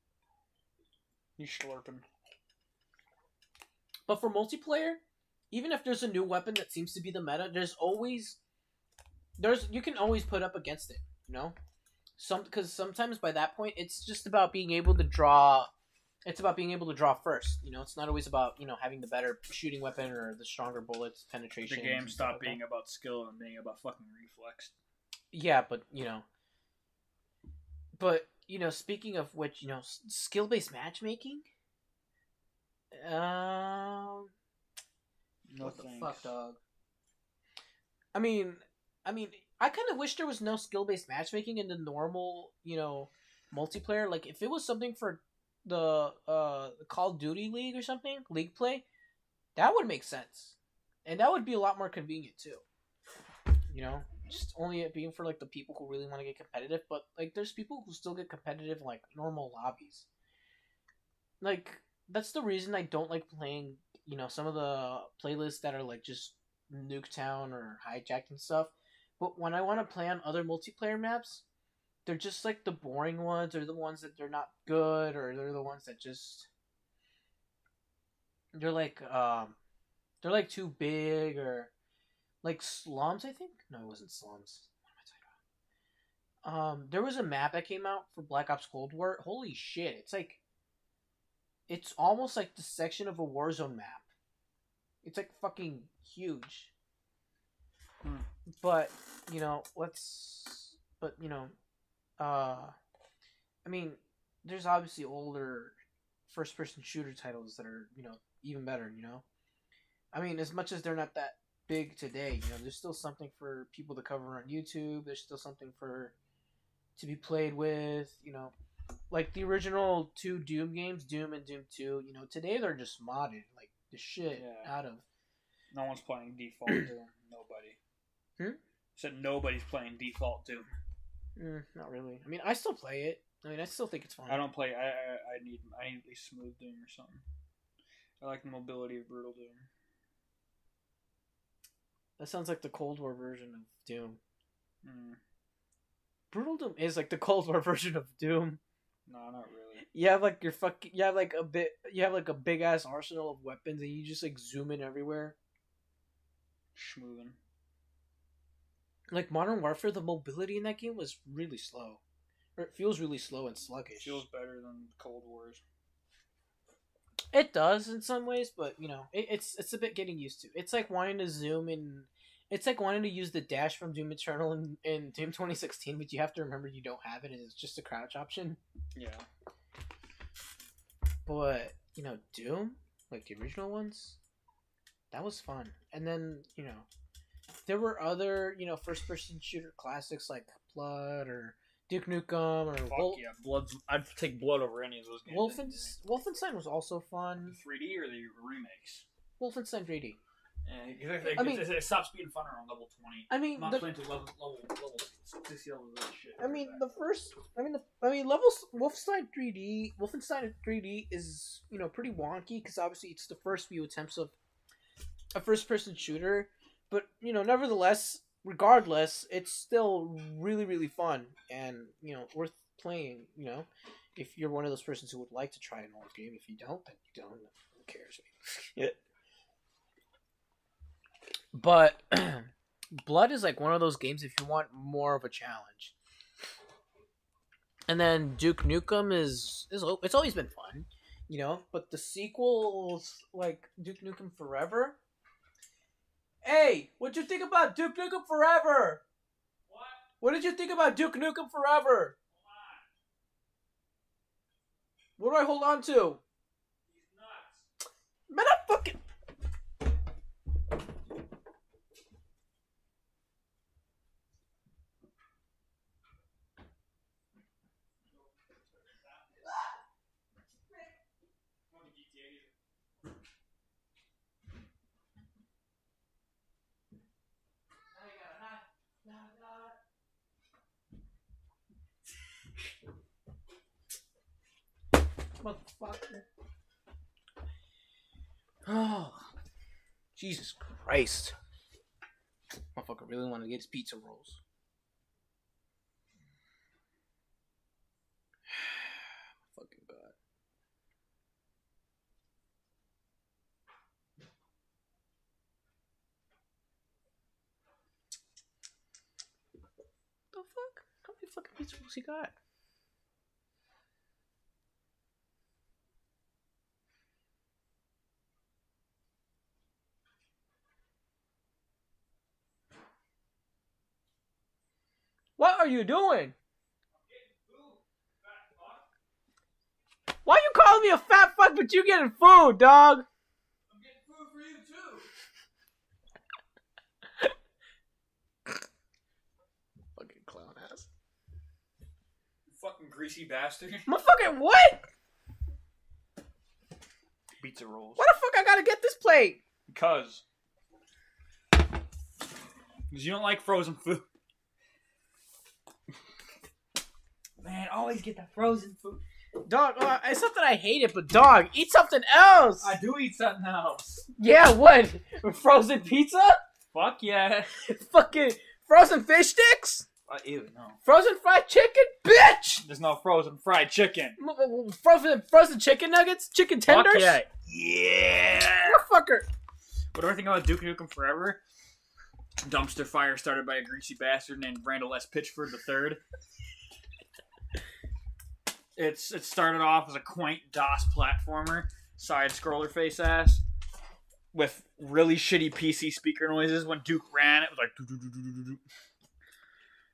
You slurping. But for multiplayer, even if there's a new weapon that seems to be the meta, you can always put up against it. You know, because sometimes by that point it's just about being able to draw. It's about being able to draw first. You know, it's not always about having the better shooting weapon or the stronger bullets penetration. The game stopped being about skill and being about fucking reflex. Yeah, but speaking of which, skill based matchmaking. No What the thanks. fuck, dog? I mean, I kind of wish there was no skill based matchmaking in the normal, multiplayer. Like if it was something for the Call of Duty League or something, League play, that would make sense, and that would be a lot more convenient too. Just only it being for like the people who really want to get competitive, but like there's people who still get competitive in, like normal lobbies. Like that's the reason I don't like playing, some of the playlists that are like just Nuketown or Hijacked and stuff. But when I want to play on other multiplayer maps, they're just like the boring ones, or the ones that they're not good, or they're the ones that just they're like too big, or like Slums. I think no, it wasn't Slums. What am I talking about? There was a map that came out for Black Ops Cold War. Holy shit! It's almost like the section of a Warzone map. It's like fucking huge. But I mean, there's obviously older first-person shooter titles that are, even better, I mean, as much as they're not that big today, there's still something for people to cover on YouTube. There's still something to be played with, like the original two Doom games, Doom and Doom 2, today they're just modded, like the shit out of. No one's playing default Doom. Nobody. Said nobody's playing default Doom. Not really. I mean, I still play it. I mean, I still think it's fun. I don't play. I need at least smooth Doom or something. I like the mobility of brutal Doom. That sounds like the Cold War version of Doom. Brutal Doom is like the Cold War version of Doom. No, not really. You have like you have like a big ass arsenal of weapons, and you just like zoom in everywhere. Schmoovin'. Like Modern Warfare, the mobility in that game was really slow. Or it feels really slow and sluggish. It feels better than Cold Wars. It does in some ways, but it's a bit getting used to. It's like wanting to zoom in. It's like wanting to use the dash from Doom Eternal in Doom 2016, but you have to remember you don't have it, and it's just a crouch option. Yeah. But Doom, like the original ones, that was fun. And then there were other first-person shooter classics like Blood or Duke Nukem or Blood's. I'd take Blood over any of those games. Wolfenstein was also fun. 3D or the remakes? Wolfenstein 3D. Yeah, I mean, it stops being fun around level 20. I mean, not playing to level 60 levels of shit. I mean, Wolfenstein 3D is pretty wonky because obviously it's the first few attempts of a first-person shooter, but nevertheless, regardless, it's still really, really fun and worth playing. If you're one of those persons who would like to try an old game, if you don't, then you don't. Who cares? Yeah. But Blood is like one of those games if you want more of a challenge. And then Duke Nukem is it's always been fun, but the sequels like Duke Nukem Forever. Hey, what'd you think about Duke Nukem Forever? What did you think about Duke Nukem Forever? What do I hold on to? He's nuts. Man, I fucking... Motherfucker. Oh, Jesus Christ. Motherfucker really wanted to get his pizza rolls. Fucking God. The fuck? How many fucking pizza rolls he got? What are you doing? Why you calling me a fat fuck but you getting food, dog? I'm getting food for you too. Fucking clown ass. Fucking greasy bastard. Motherfucking what? Pizza rolls. Why the fuck I gotta get this plate? Because you don't like frozen food. Man, always get that frozen food. Dog, it's not that I hate it, but dog, eat something else. I do eat something else. Yeah, what? Frozen pizza? Fuck yeah. Fucking frozen fish sticks? Ew, no. Frozen fried chicken? Bitch! There's no frozen fried chicken. Frozen chicken nuggets? Chicken tenders? Fuck yeah. Yeah. Motherfucker. What do I think about Duke Nukem Forever? Dumpster fire started by a greasy bastard named Randall S. Pitchford III. It started off as a quaint DOS platformer, side-scroller face ass, with really shitty PC speaker noises. When Duke ran, it was like... doo-doo-doo-doo-doo-doo.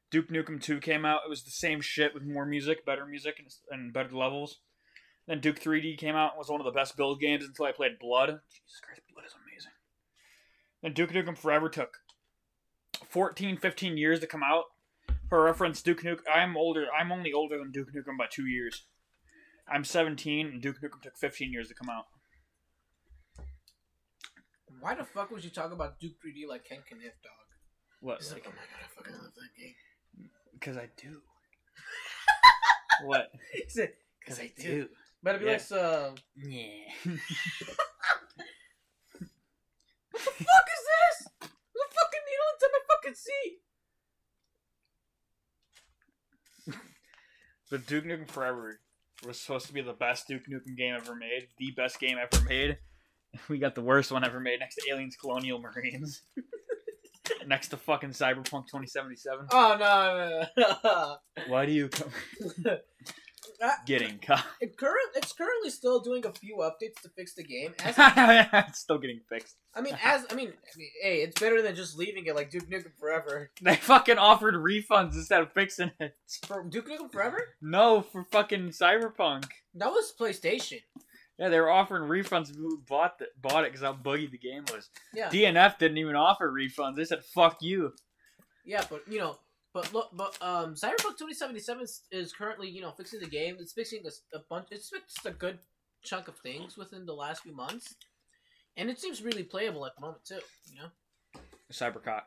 Duke Nukem 2 came out. It was the same shit with more music, better music, and better levels. Then Duke 3D came out and was one of the best build games until I played Blood. Jesus Christ, Blood is amazing. Then Duke Nukem Forever took 14, 15 years to come out. For reference, Duke Nukem... I'm only older than Duke Nukem by 2 years. I'm 17, and Duke Nukem took 15 years to come out. Why the fuck would you talk about Duke 3D like Ken Kniff, dog? What? He's like, oh my god, I fucking love that game. Because I do. What? He said, because I do. Better be like, Yeah. what the fuck is this? The fucking needle into my fucking seat. But Duke Nukem Forever was supposed to be the best Duke Nukem game ever made. The best game ever made. We got the worst one ever made next to Aliens Colonial Marines. Next to fucking Cyberpunk 2077. Oh, no. Why do you come... Getting caught. It's currently still doing a few updates to fix the game. It's still getting fixed. I mean, hey, it's better than just leaving it like Duke Nukem Forever. They fucking offered refunds instead of fixing it. For Duke Nukem Forever? No, for fucking Cyberpunk. That was PlayStation. Yeah, they were offering refunds to who bought it because how buggy the game was. Yeah. DNF didn't even offer refunds. They said, fuck you. Yeah, but, Cyberpunk 2077 is currently, fixing the game. It's fixing a bunch. It's fixed a good chunk of things within the last few months, and it seems really playable at the moment too. Cybercock.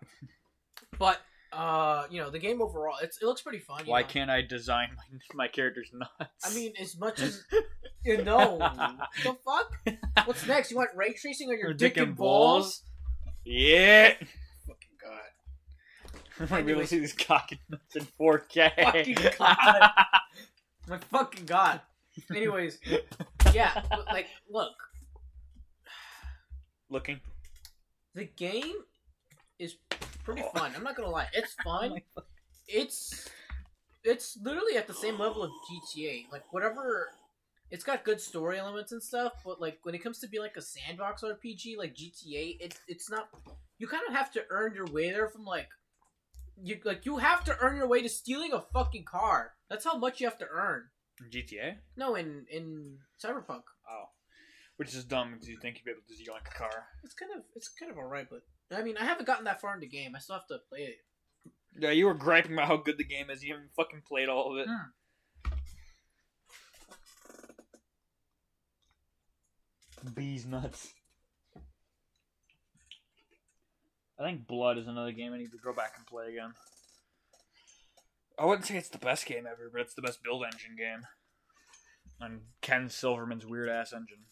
But the game overall, it looks pretty fun. Why can't I design my characters nuts? I mean, as much as the fuck. What's next? You want ray tracing on your dick and balls? Yeah. Fucking god. I might be able to see these cock and nuts in 4K. Fucking god. My fucking god. Anyways, yeah, but, look. Looking. The game is pretty fun. I'm not gonna lie. It's fun. It's literally at the same level of GTA. Whatever. It's got good story elements and stuff, but when it comes to be a sandbox RPG like GTA, it's not. You kind of have to earn your way there from you have to earn your way to stealing a fucking car. That's how much you have to earn. GTA? No, in Cyberpunk. Oh, which is dumb because you think you'd be able to steal a car. It's kind of alright, but I mean, I haven't gotten that far in the game. I still have to play it. Yeah, you were griping about how good the game is. You haven't fucking played all of it. Bees nuts. I think Blood is another game I need to go back and play again. I wouldn't say it's the best game ever, but it's the best build engine game. And Ken Silverman's weird ass engine.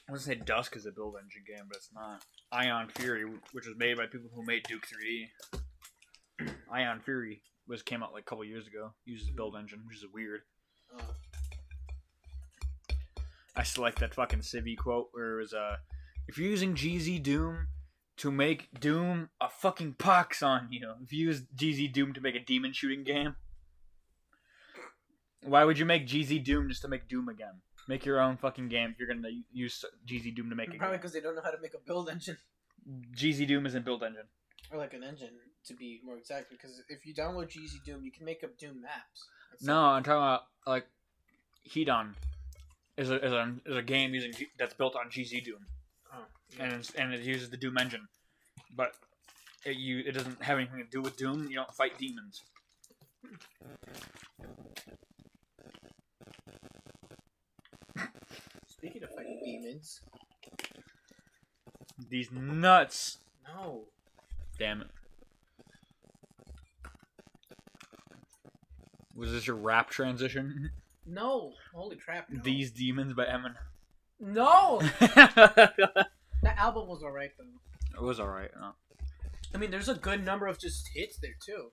I was gonna say Dusk is a build engine game, but it's not. Ion Fury, which was made by people who made Duke 3D. Ion Fury came out like a couple years ago. Uses a build engine, which is weird. I still like that fucking Civi quote where it was if you're using GZ Doom to make Doom, a fucking pox on you. If you use GZ Doom to make a demon shooting game, why would you make GZ Doom just to make Doom again? Make your own fucking game if you're gonna use GZ Doom to make a game. Probably because they don't know how to make a build engine. GZ Doom isn't build engine. Or like an engine, to be more exact. Because if you download GZ Doom, you can make up Doom maps. No, I'm talking about like Hedon is a game that's built on GZ Doom. Oh, yeah. And it uses the Doom engine, but it doesn't have anything to do with Doom. You don't fight demons. Speaking of fighting demons, these nuts. no. Damn it. Was this your rap transition? No. Holy crap. No. These Demons by Eminem. No. That album was alright though. It was alright. I mean, there's a good number of just hits there too,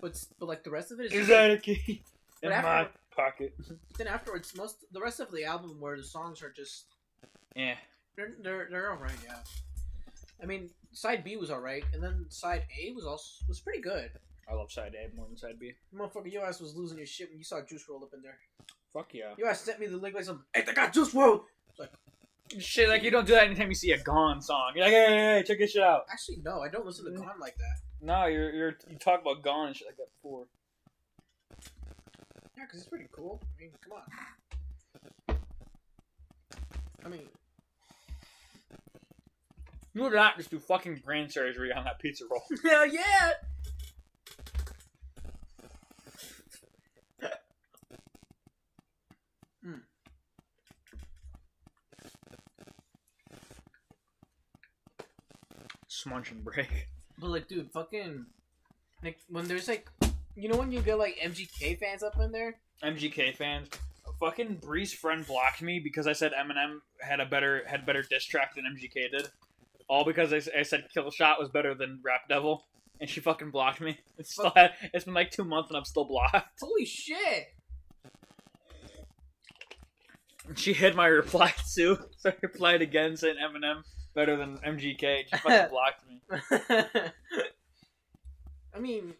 but like the rest of it is. Is that a key in my pocket? Then afterwards, the rest of the album where the songs are just. Yeah. They're alright. Yeah. I mean, side B was alright, and then side A was pretty good. I love side A more than side B. Motherfucker, your ass was losing your shit when you saw Juice WRLD up in there. Fuck yeah. Your ass sent me the link like some. Hey, they got Juice WRLD. Like. Shit, like you don't do that anytime you see a Gone song. You're like, hey, check this shit out. Actually, no, I don't listen to Gone like that. No, you talk about Gone and shit like that before. Yeah, because it's pretty cool. I mean, come on. I mean, you would not just do fucking brain surgery on that pizza roll. hell yeah! Smunch and break. But like, dude, fucking, like when there's like, you know when you get like MGK fans up in there? MGK fans. Fucking Bree's friend blocked me because I said Eminem had better diss track than MGK did. All because I said Killshot was better than Rap Devil, and she fucking blocked me. It's been like 2 months and I'm still blocked. Holy shit! She hid my reply too, so I replied again saying Eminem better than MGK. She fucking blocked me. I mean,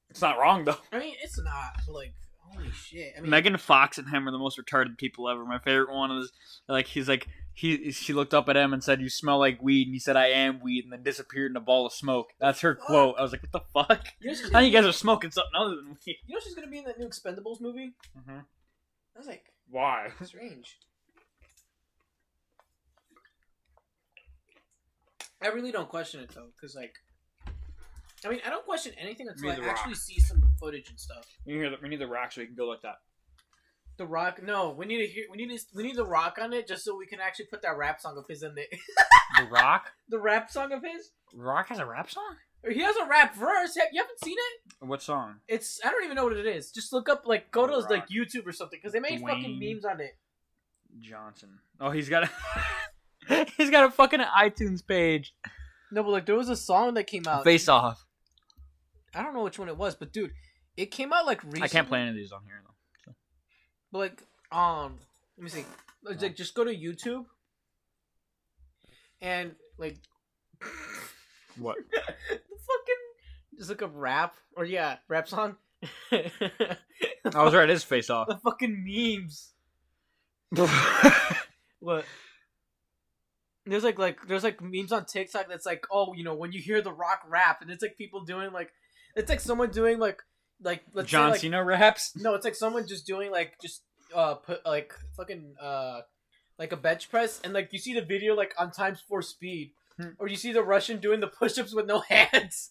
it's not wrong though. I mean, it's not like holy shit. I mean, Megan Fox and him are the most retarded people ever. My favorite one is like she looked up at him and said, "You smell like weed," and he said, "I am weed," and then disappeared in a ball of smoke. That's her quote. I was like, "What the fuck? You know, How you guys are smoking something other than weed?" You know she's gonna be in that new Expendables movie. Mm-hmm. I was like, why? Strange. I really don't question it though, because like, I mean, I don't question anything until I actually see some footage and stuff. We need the Rock so we can go like that. The Rock? No, we need the Rock on it just so we can actually put that rap song of his in it. The Rock? The rap song of his? Rock has a rap song? He has a rap verse. You haven't seen it? What song? I don't even know what it is. Just look up, like, go to like YouTube or something, because they made Dwayne fucking memes on it. Johnson. Oh, he's got a fucking iTunes page. No, but like there was a song that came out. Face Off. I don't know which one it was, but dude, it came out like recently. I can't play any of these on here though. So. But like, let me see. Like, just go to YouTube and like. What? Fucking just look up rap or rap song. I was right. It is Face Off. The fucking memes. What? There's like memes on TikTok that's like, oh, you know, when you hear The Rock rap, and it's like people doing like, it's like someone doing like let's John say, like, Cena raps. No, it's like someone just doing like put like fucking like a bench press, and like you see the video like on ×4 speed, or you see the Russian doing the push-ups with no hands.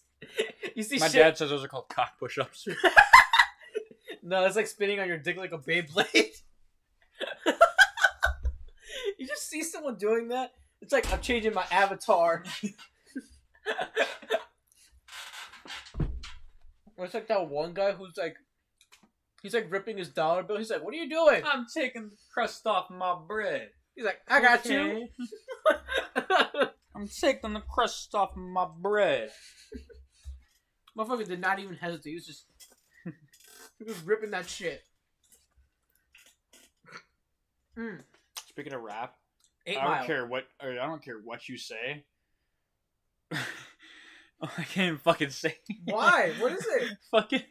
You see, my dad says those are called cock push-ups. No, it's like spinning on your dick like a Beyblade. You just see someone doing that. It's like I'm changing my avatar. Or it's like that one guy who's like He's like ripping his dollar bill. He's like, "What are you doing?" I'm taking the crust off my bread. He's like, "I got you." I'm taking the crust off my bread. Motherfucker did not even hesitate. He was ripping that shit. Speaking of rap, 8 I Mile. don't care what you say. I can't even fucking say. Why? What is it? Fucking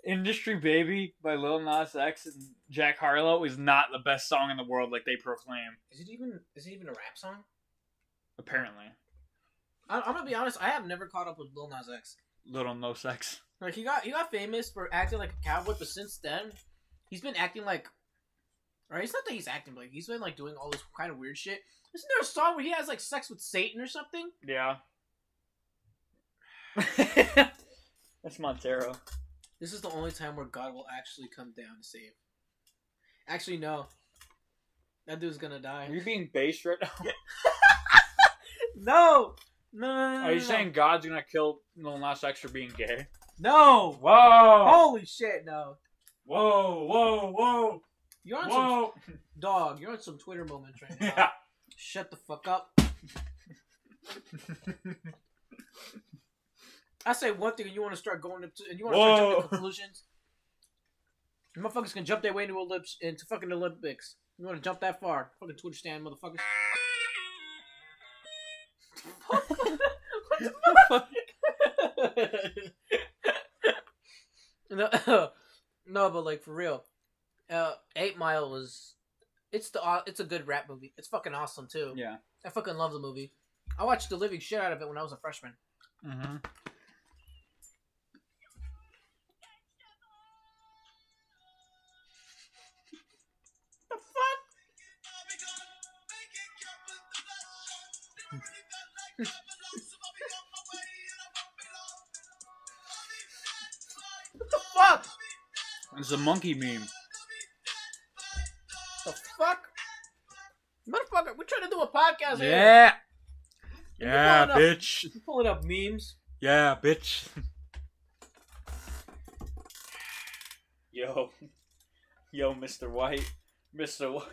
Industry Baby by Lil Nas X and Jack Harlow is not the best song in the world like they proclaim. Is it even a rap song? Apparently. I'm gonna be honest. I have never caught up with Lil Nas X. Little No Sex. Like he got famous for acting like a cowboy, but since then, he's been acting like. Right? It's not that he's acting, but like, he's been like doing all this kind of weird shit. Isn't there a song where he has like sex with Satan or something? Yeah. That's Montero. This is the only time where God will actually come down to save. Actually, no. That dude's gonna die. Are you being based right now? No! No. Are you saying God's gonna kill Lil Nas X for being gay? No! Whoa! Holy shit, no. Whoa! You're on some... Dog, you're on some Twitter moments right now. Yeah. Shut the fuck up. I say one thing and you want to start going into... And you want to start jumping to conclusions. Motherfuckers can jump their way into fucking Olympics. You want to jump that far? Fucking Twitter stand, motherfuckers. What the fuck? No, but like for real, 8 Mile was it's a good rap movie. It's fucking awesome too. Yeah. I fucking love the movie. I watched the living shit out of it when I was a freshman. Mm-hmm. The fuck? What the fuck? It's a monkey meme. The fuck? Motherfucker, we're trying to do a podcast here. Yeah. You're Yeah, pulling up- bitch. You're pulling up memes. Yeah, bitch. Yo, Mr. White. Mr. White.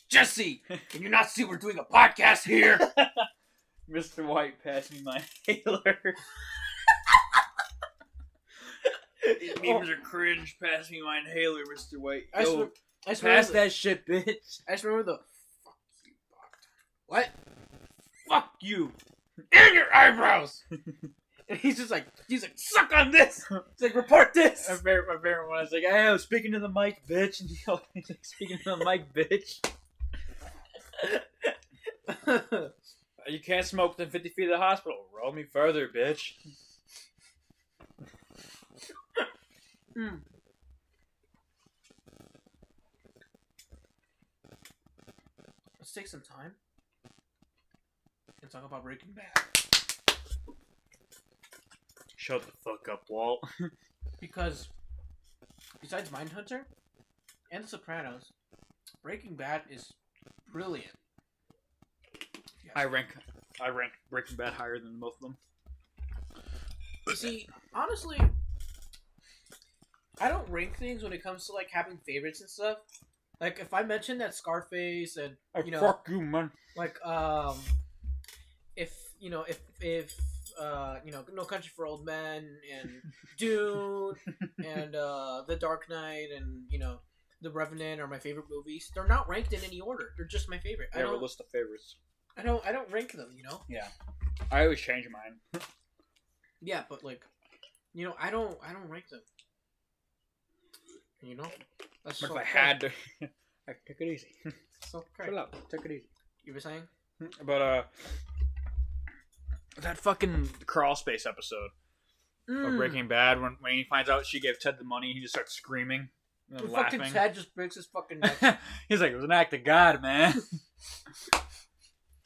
Jesse, can you not see we're doing a podcast here? Mr. White, pass me my inhaler. These memes are cringe. Pass me my inhaler, Mr. White. Yo, I just pass remember that shit, bitch. I just remember the fuck you, what? Fuck you and your eyebrows. And he's like, suck on this. He's like, report this. My favorite one is like, hey, I was speaking to the mic, bitch. And he's like, speaking to the mic, bitch. You can't smoke within 50 feet of the hospital. Roll me further, bitch. Let's take some time and talk about Breaking Bad. Shut the fuck up, Walt. Because besides Mindhunter and The Sopranos, Breaking Bad is brilliant. Yes. I rank Breaking Bad higher than both of them. You see, honestly, I don't rank things when it comes to like having favorites and stuff. Like if I mention that Scarface and Fuck you, man. like if No Country for Old Men and Dune and The Dark Knight and The Revenant are my favorite movies. They're not ranked in any order. They're just my favorite. I have a list of favorites. I don't rank them. Yeah, I always change mine. Yeah, but like, I don't rank them. That's But so if I had to, I took it easy. so okay. Chill out. Took it easy. You were saying? But that fucking crawl space episode of Breaking Bad when he finds out she gave Ted the money, he just starts screaming and then Fucking laughing. Ted just breaks his fucking neck. He's like, it was an act of God, man.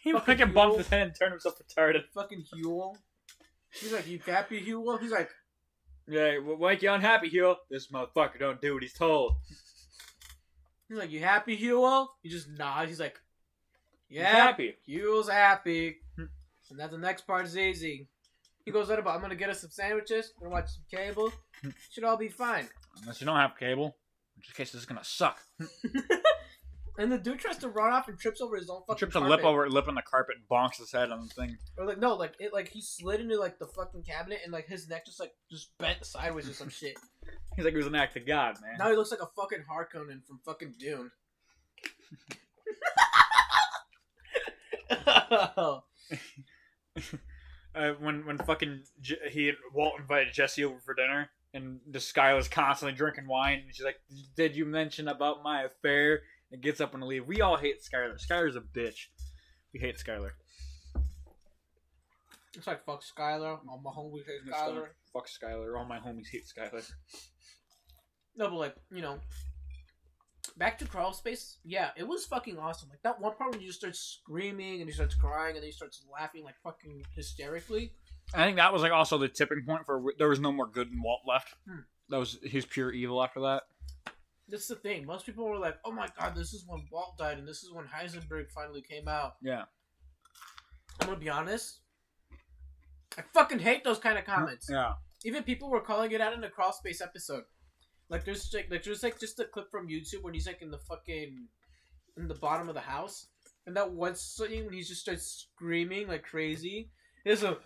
He Fucking fucking bumped Huel. his head and turned himself retarded. Fucking Huel. He's like, you happy, Huel? He's like, Yeah, what make you unhappy, Huel? This motherfucker don't do what he's told. you happy, Huel? He just nods. He's like, yeah, He's happy. Huel's happy. And then the next part is easy. He goes on about, I'm gonna get us some sandwiches, we're gonna watch some cable. Should all be fine. Unless you don't have cable. In which case, this is gonna suck. And the dude tries to run off and trips over his own fucking Trips carpet. a lip on the carpet and bonks his head on the thing. Or like, no, like, it, like, he slid into, like, the fucking cabinet and, like, his neck just bent sideways or some shit. He's like, it was an act of God, man. Now he looks like a fucking Harkonnen from fucking Dune. When fucking Walt invited Jesse over for dinner, and this guy was constantly drinking wine, and she's like, "Did you mention about my affair?" And gets up and leave. We all hate Skylar. Skylar's a bitch. We hate Skylar. It's like, fuck Skylar. All my homies hate Skylar. Fuck Skylar. All my homies hate Skylar. No, but like, you know, back to Crawl Space. Yeah, it was fucking awesome. Like that one part when you just start screaming and he starts crying and then he starts laughing like fucking hysterically. I think that was like also the tipping point for there was no more good in Walt left. That was his pure evil after that. That's the thing. Most people were like, "Oh my god, this is when Walt died and this is when Heisenberg finally came out." Yeah. I'm gonna be honest. I fucking hate those kind of comments. Yeah. Even people were calling it out in the Crawl Space episode. Like there's just a clip from YouTube when he's like in the bottom of the house, and that one scene when he just starts screaming like crazy. There's a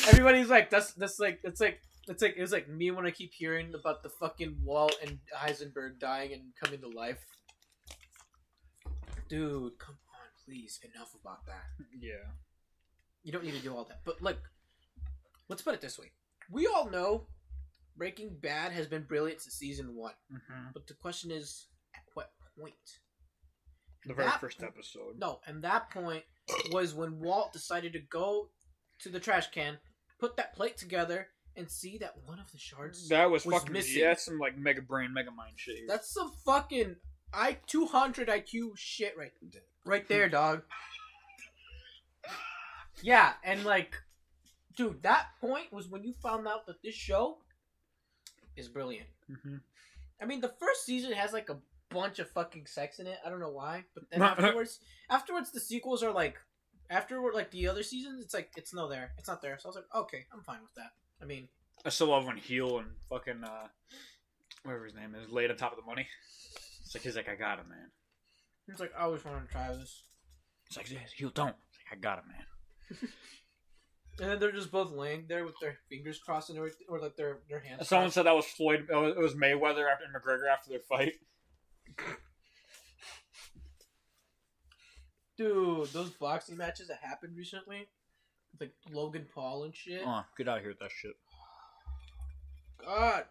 everybody's like that's like it was like me when I keep hearing about the fucking Walt and Heisenberg dying and coming to life. Dude, come on, please, enough about that. Yeah. You don't need to do all that. But like, let's put it this way: we all know Breaking Bad has been brilliant since season 1. Mm-hmm. But the question is, at what point? The very first episode. No, and that point was when Walt decided to go to the trash can, put that plate together, and see that one of the shards that was fucking missing. Yeah, that's some like mega brain, mega mind shit here. That's some fucking 200 IQ shit right there, dog. Yeah, and like, dude, that point was when you found out that this show is brilliant. Mm-hmm. I mean, the first season has like a bunch of fucking sex in it. I don't know why, but then afterwards the sequels are like, afterward like the other seasons, it's like it's not there. So I was like, okay, I'm fine with that. I mean, I still love when Heel and fucking whatever his name is laid on top of the money. It's like he's like, I got it, man. He's like, I always wanted to try this. It's like, Heel, don't. It's like, I got it, man. And then they're just both laying there with their fingers crossed and everything, or like their hands. Someone said that was Floyd. It was Mayweather after McGregor after their fight. Dude, those boxing matches that happened recently, with like Logan Paul and shit. Oh, get out of here with that shit. God,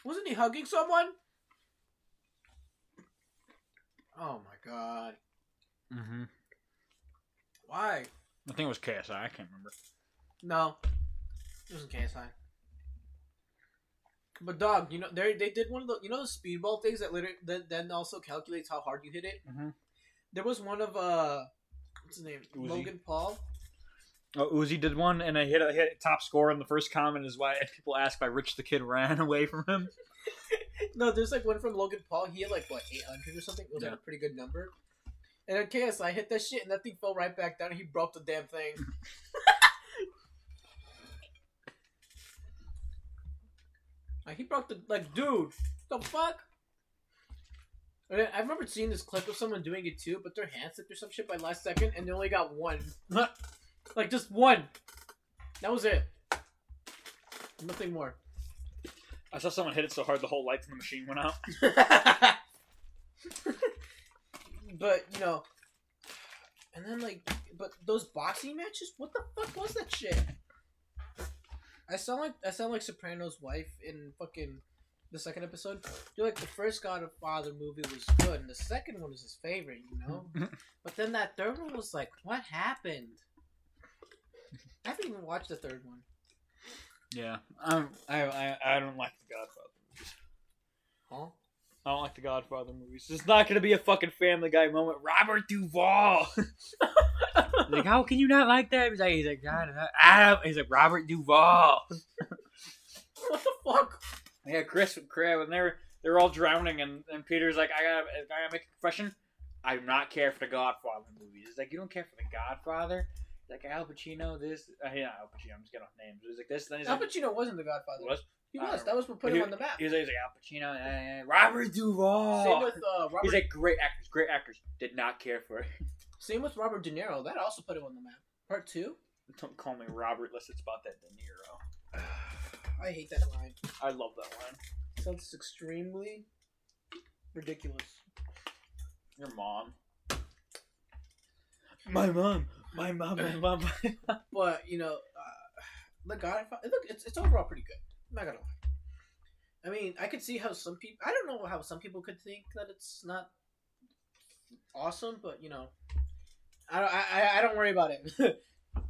wasn't he hugging someone? Oh my god. Mm-hmm. Why? I think it was KSI. I can't remember. No, it wasn't KSI. But dog, you know they did one of the the speedball things that then also calculates how hard you hit it. Mm-hmm. There was one of what's his name? Uzi. Logan Paul. Oh, Uzi did one, and I hit top score, and the first comment is why people ask why Rich the Kid ran away from him. No, there's like one from Logan Paul. He had like what 800 or something. It was like a pretty good number. And then KSI hit that shit, and that thing fell right back down. And he broke the damn thing. Like he broke the dude. The fuck? And I remember seeing this clip of someone doing it too, but their hand slipped or some shit by last second, and they only got one. Like just one. That was it. Nothing more. I saw someone hit it so hard the whole lights in the machine went out. But and then but those boxing matches, what the fuck was that shit? I sound like Soprano's wife in fucking the second episode. Dude, like the first Godfather movie was good, and the second one was his favorite, But then that third one was like, what happened? I haven't even watched the third one. Yeah, I don't like the Godfather movies. Huh? I don't like the Godfather movies. It's not gonna be a fucking Family Guy moment. Robert Duvall. Like, how can you not like that? He's like, God, he's like Robert Duvall. What the fuck? Yeah, Chris and Crab, and they're all drowning, and Peter's like, I gotta make a confession. I do not care for the Godfather movies. It's like, you don't care for the Godfather? like Al Pacino, this. Yeah, Al Pacino. I'm just getting off names. It was like this. Then he's Al like, Pacino wasn't the Godfather. was? He was. That was what put him on the map. He was like Al Pacino, Robert Duvall. Same with Robert. He's like great actors. Did not care for it. Same with Robert De Niro. That also put him on the map. Part 2. Don't call me Robert unless it's about that De Niro. I hate that line. I love that line. Sounds extremely ridiculous. Your mom. My mom. But you know, the Godfather. Look, it's overall pretty good. I'm not gonna lie. I mean, I could see how some people. I don't know how some people could think that it's not awesome, but you know, I don't worry about it.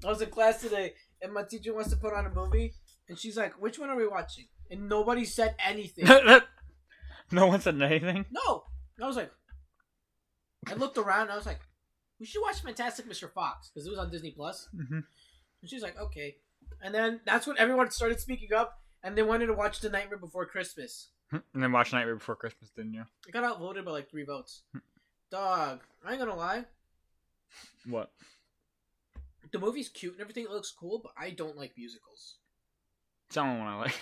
I was in class today, and my teacher wants to put on a movie, and she's like, "Which one are we watching?" And nobody said anything. No one said anything? No. I was like, I looked around, and I was like, we should watch Fantastic Mr. Fox, because it was on Disney+. Mm-hmm. And she's like, okay. And then that's when everyone started speaking up, and they wanted to watch The Nightmare Before Christmas. And then watch Nightmare Before Christmas, didn't you? I got outvoted by like 3 votes. Dog, I ain't gonna lie. What? The movie's cute and everything, it looks cool, but I don't like musicals. It's the only one I like.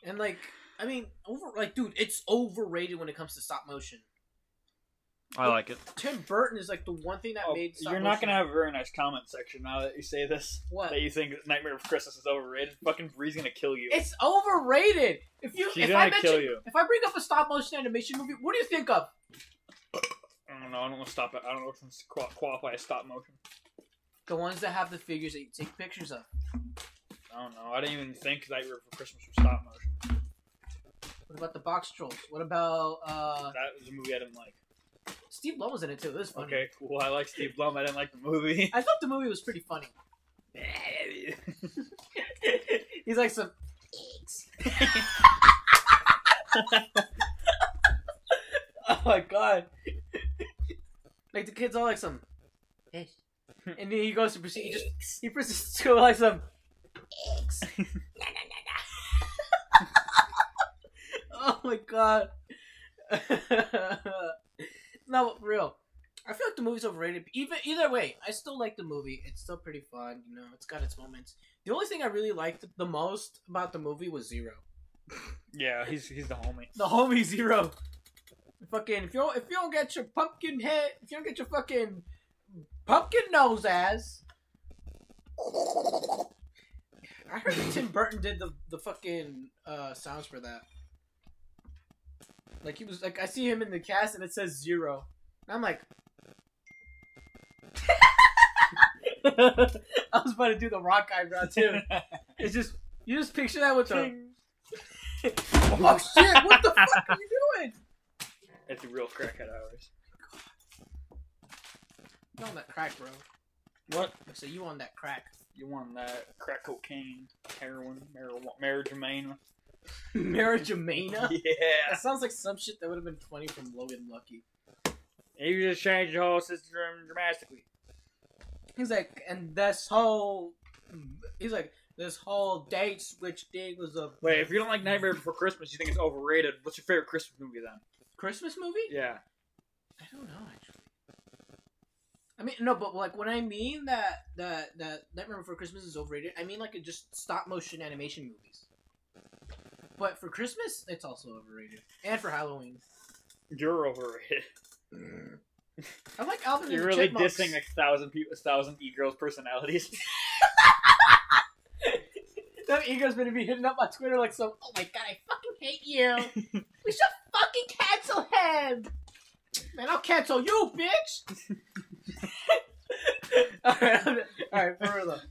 And like, I mean, dude, it's overrated when it comes to stop motion. I like it. Tim Burton is like the one thing that made stop You're not going to have a very nice comment section now that you say this. What? That you think Nightmare Before Christmas is overrated. Fucking Bree's going to kill you. It's overrated. She's going to kill you. If I bring up a stop motion animation movie, what do you think of? I don't know. I don't want to stop it. I don't know if it's qualify as stop motion. The ones that have the figures that you take pictures of. I don't know. I didn't even think Nightmare Before Christmas was stop motion. What about the Box Trolls? What about That was a movie I didn't like. Steve Blum was in it too. It was funny. Okay, cool. I like Steve Blum. I didn't like the movie. I thought the movie was pretty funny. He's like some eggs. Oh my god. Like the kid's all like some eggs. And then he goes to proceed. He proceeds to go like some eggs. Oh my god. No, for real. I feel like the movie's overrated. Either way, I still like the movie. It's still pretty fun. You know, it's got its moments. The only thing I really liked the most about the movie was Zero. Yeah, he's the homie. The homie Zero. Fucking if you don't get your pumpkin head, if you don't get your fucking pumpkin nose ass. I heard that Tim Burton did the fucking sounds for that. Like he was like, I see him in the cast and it says Zero. And I'm like, I was about to do the rock eyebrow too. It's just you just picture that with the. Oh shit! What the fuck are you doing? It's a real crackhead hours. You on that crack, bro? What? So you on that crack? You want that crack cocaine, heroin, marijuana? Marijuana? Yeah. That sounds like some shit that would have been 20 from Logan Lucky. You just changed your whole system dramatically. He's like, and this whole date switch thing was a... Wait, if you don't like Nightmare Before Christmas, you think it's overrated, what's your favorite Christmas movie then? Christmas movie? Yeah. I don't know, actually. I mean, no, but like when I mean that Nightmare Before Christmas is overrated, I mean like just stop motion animation movies. But for Christmas, it's also overrated, and for Halloween, you're overrated. I like Alvin and You're the really Chipmunks. dissing like 1,000 e-girls' personalities. That e-girl's gonna be hitting up my Twitter like some. Oh my god, I fucking hate you. We should fucking cancel him. Man, I'll cancel you, bitch. Alright, for real though.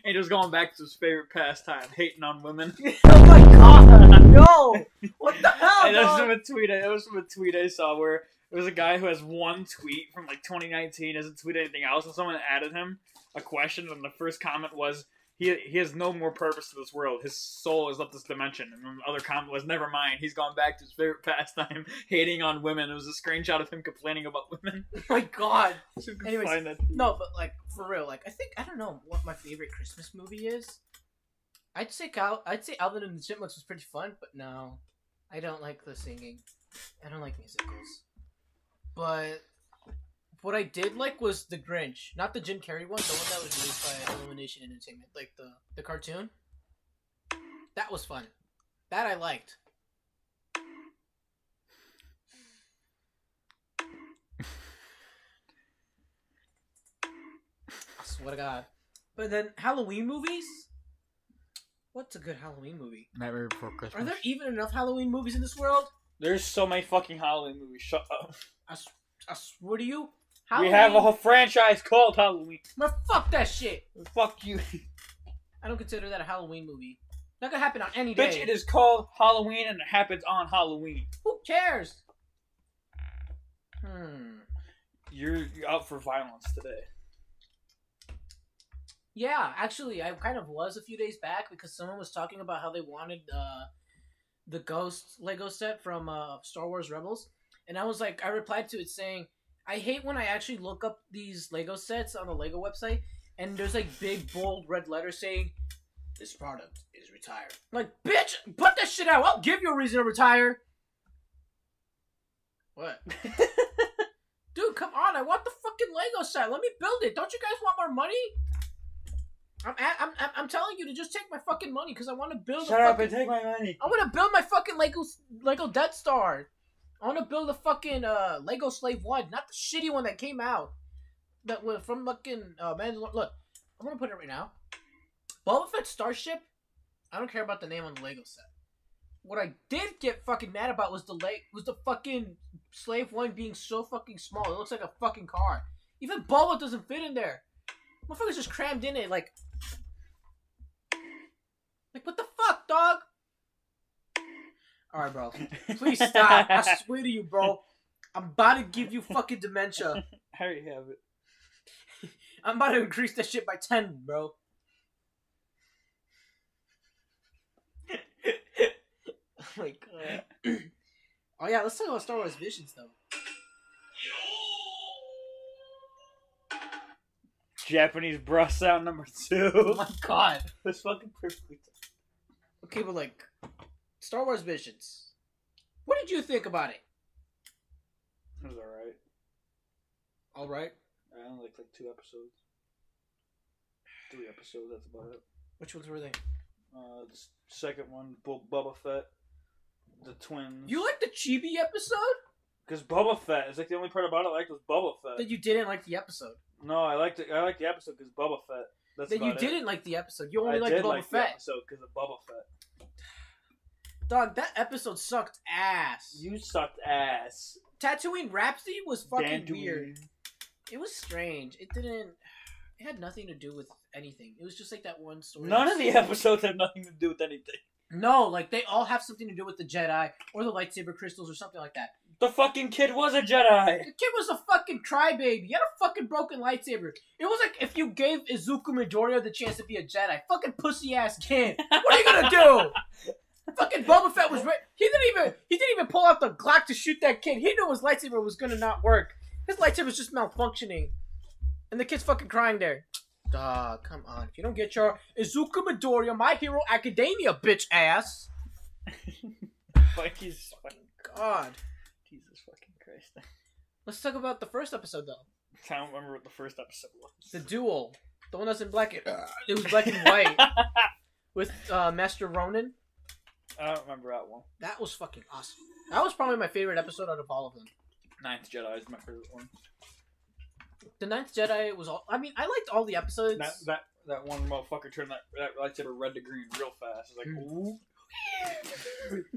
Angel's going back to his favorite pastime, hating on women. Oh my god, no! What the hell, Hey, that was dog? from a tweet I saw where there was a guy who has one tweet from like 2019, doesn't tweet anything else, and someone added him a question, and the first comment was, he has no more purpose to this world. His soul has left this dimension. And the other comment was, never mind, he's gone back to his favorite pastime, hating on women. It was a screenshot of him complaining about women. Oh my god. So you can Anyways, find that. no, but like for real, like I don't know what my favorite Christmas movie is. I'd say Alvin and the Chipmunks was pretty fun, but no, I don't like the singing. I don't like musicals. But What I did like was the Grinch, not the Jim Carrey one, the one that was released by Illumination Entertainment, like the cartoon. That was fun. That I liked. I swear to God. But then Halloween movies? What's a good Halloween movie? Nightmare Before Christmas. Are there even enough Halloween movies in this world? There's so many fucking Halloween movies. Shut up. I swear to you. Halloween. We have a whole franchise called Halloween. Man, fuck that shit. Fuck you. I don't consider that a Halloween movie. Not gonna happen on any day. Bitch, it is called Halloween and it happens on Halloween. Who cares? You're out for violence today. Yeah, actually, I kind of was a few days back because someone was talking about how they wanted the Ghost Lego set from Star Wars Rebels. And I was like, I replied to it saying, I hate when I actually look up these Lego sets on the Lego website and there's like big, bold red letters saying, this product is retired. I'm like, bitch, put that shit out. I'll give you a reason to retire. What? Dude, come on. I want the fucking Lego set. Let me build it. Don't you guys want more money? I'm telling you to just take my fucking money because I want to build. Shut up and take my money. I want to build my fucking Lego Death Star. I want to build a fucking Lego Slave 1, not the shitty one that came out. That was from fucking Mandalorian. Look, I'm gonna put it right now. Boba Fett Starship. I don't care about the name on the Lego set. What I did get fucking mad about was the fucking Slave 1 being so fucking small. It looks like a fucking car. Even Boba doesn't fit in there. Motherfucker's just crammed in it like what the fuck, dog? Alright, bro. Please stop. I swear to you, bro. I'm about to give you fucking dementia. I already have it. I'm about to increase that shit by 10, bro. Oh my god. Oh yeah, let's talk about Star Wars Visions, though. Japanese bra sound number 2. Oh my god. That's fucking perfectly. Okay, but like, Star Wars Visions. What did you think about it? It was alright. Alright? I only like 2 episodes. 3 episodes, that's about it. Which ones were they? The second one, Boba Fett. The twins. You like the Chibi episode? Because Boba Fett is like the only part about it I liked was Boba Fett. That you didn't like the episode. No, I liked it. I liked the episode because Boba Fett. That's that you didn't like the episode. You only liked Boba Fett. The episode because of Boba Fett. Dog, that episode sucked ass. You sucked ass. Tatooine Rhapsody was fucking weird. It was strange. It had nothing to do with anything. It was just like that one story. None of the episodes have nothing to do with anything. No, like they all have something to do with the Jedi or the lightsaber crystals or something like that. The fucking kid was a Jedi. The kid was a fucking crybaby. He had a fucking broken lightsaber. It was like if you gave Izuku Midoriya the chance to be a Jedi. Fucking pussy ass kid. What are you gonna do? Fucking Boba Fett was right. He didn't even pull out the Glock to shoot that kid. He knew his lightsaber was gonna not work. His lightsaber was just malfunctioning, and the kid's fucking crying there. Dog, come on. If you don't get your Izuku Midoriya, My Hero Academia, bitch ass. Jesus fucking God. Jesus fucking Christ. Let's talk about the first episode, though. I don't remember what the first episode was. The duel. The one that's in black. It was black and white. With Master Ronan. I don't remember that one. That was fucking awesome. That was probably my favorite episode out of all of them. Ninth Jedi is my favorite one. The Ninth Jedi was all... I mean, I liked all the episodes. That one motherfucker turned that lightsaber red to green real fast. It's like, ooh.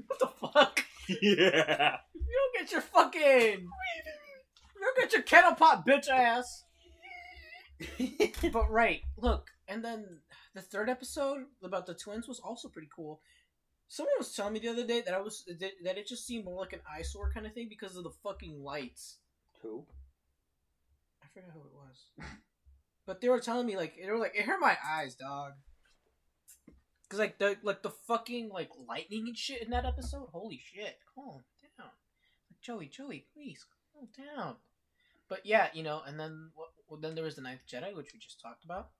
What the fuck? Yeah. You don't get your fucking... You don't get your kettle pot, bitch ass. But right, look, and then the third episode about the twins was also pretty cool. Someone was telling me the other day that it just seemed more like an eyesore kind of thing because of the fucking lights. Who? I forgot who it was. But they were telling me it hurt my eyes, dog. Cause the fucking lightning and shit in that episode. Holy shit! Calm down, Joey, please calm down. But yeah, and then then there was the Ninth Jedi, which we just talked about.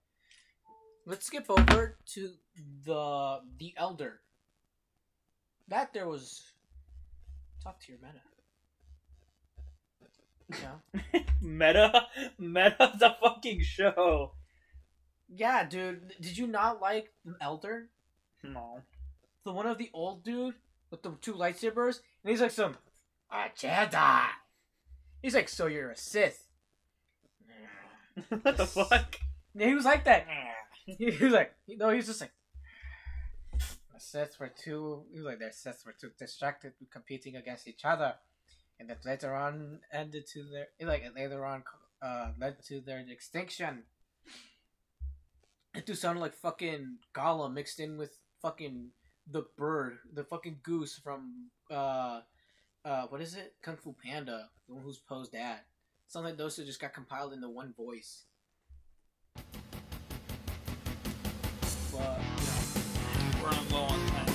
Let's skip over to the Elder. That there was talk to your meta. Meta's a fucking show. Yeah, dude. Did you not like the Elder? No. The one of the old dude with the 2 lightsabers? And he's like a Jedi. He's like, so you're a Sith. What the fuck? Yeah, he was like that. He was like, he's just like, the Siths were too, he was like, their Siths were too distracted with competing against each other. And that later on led to their extinction. It just sounded like fucking Gollum mixed in with fucking the bird, the fucking goose from what is it? Kung Fu Panda, the one who's Poe's dad. Sounds like those two just got compiled into one voice. But we're on low on time.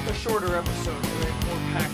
A shorter episode, more packed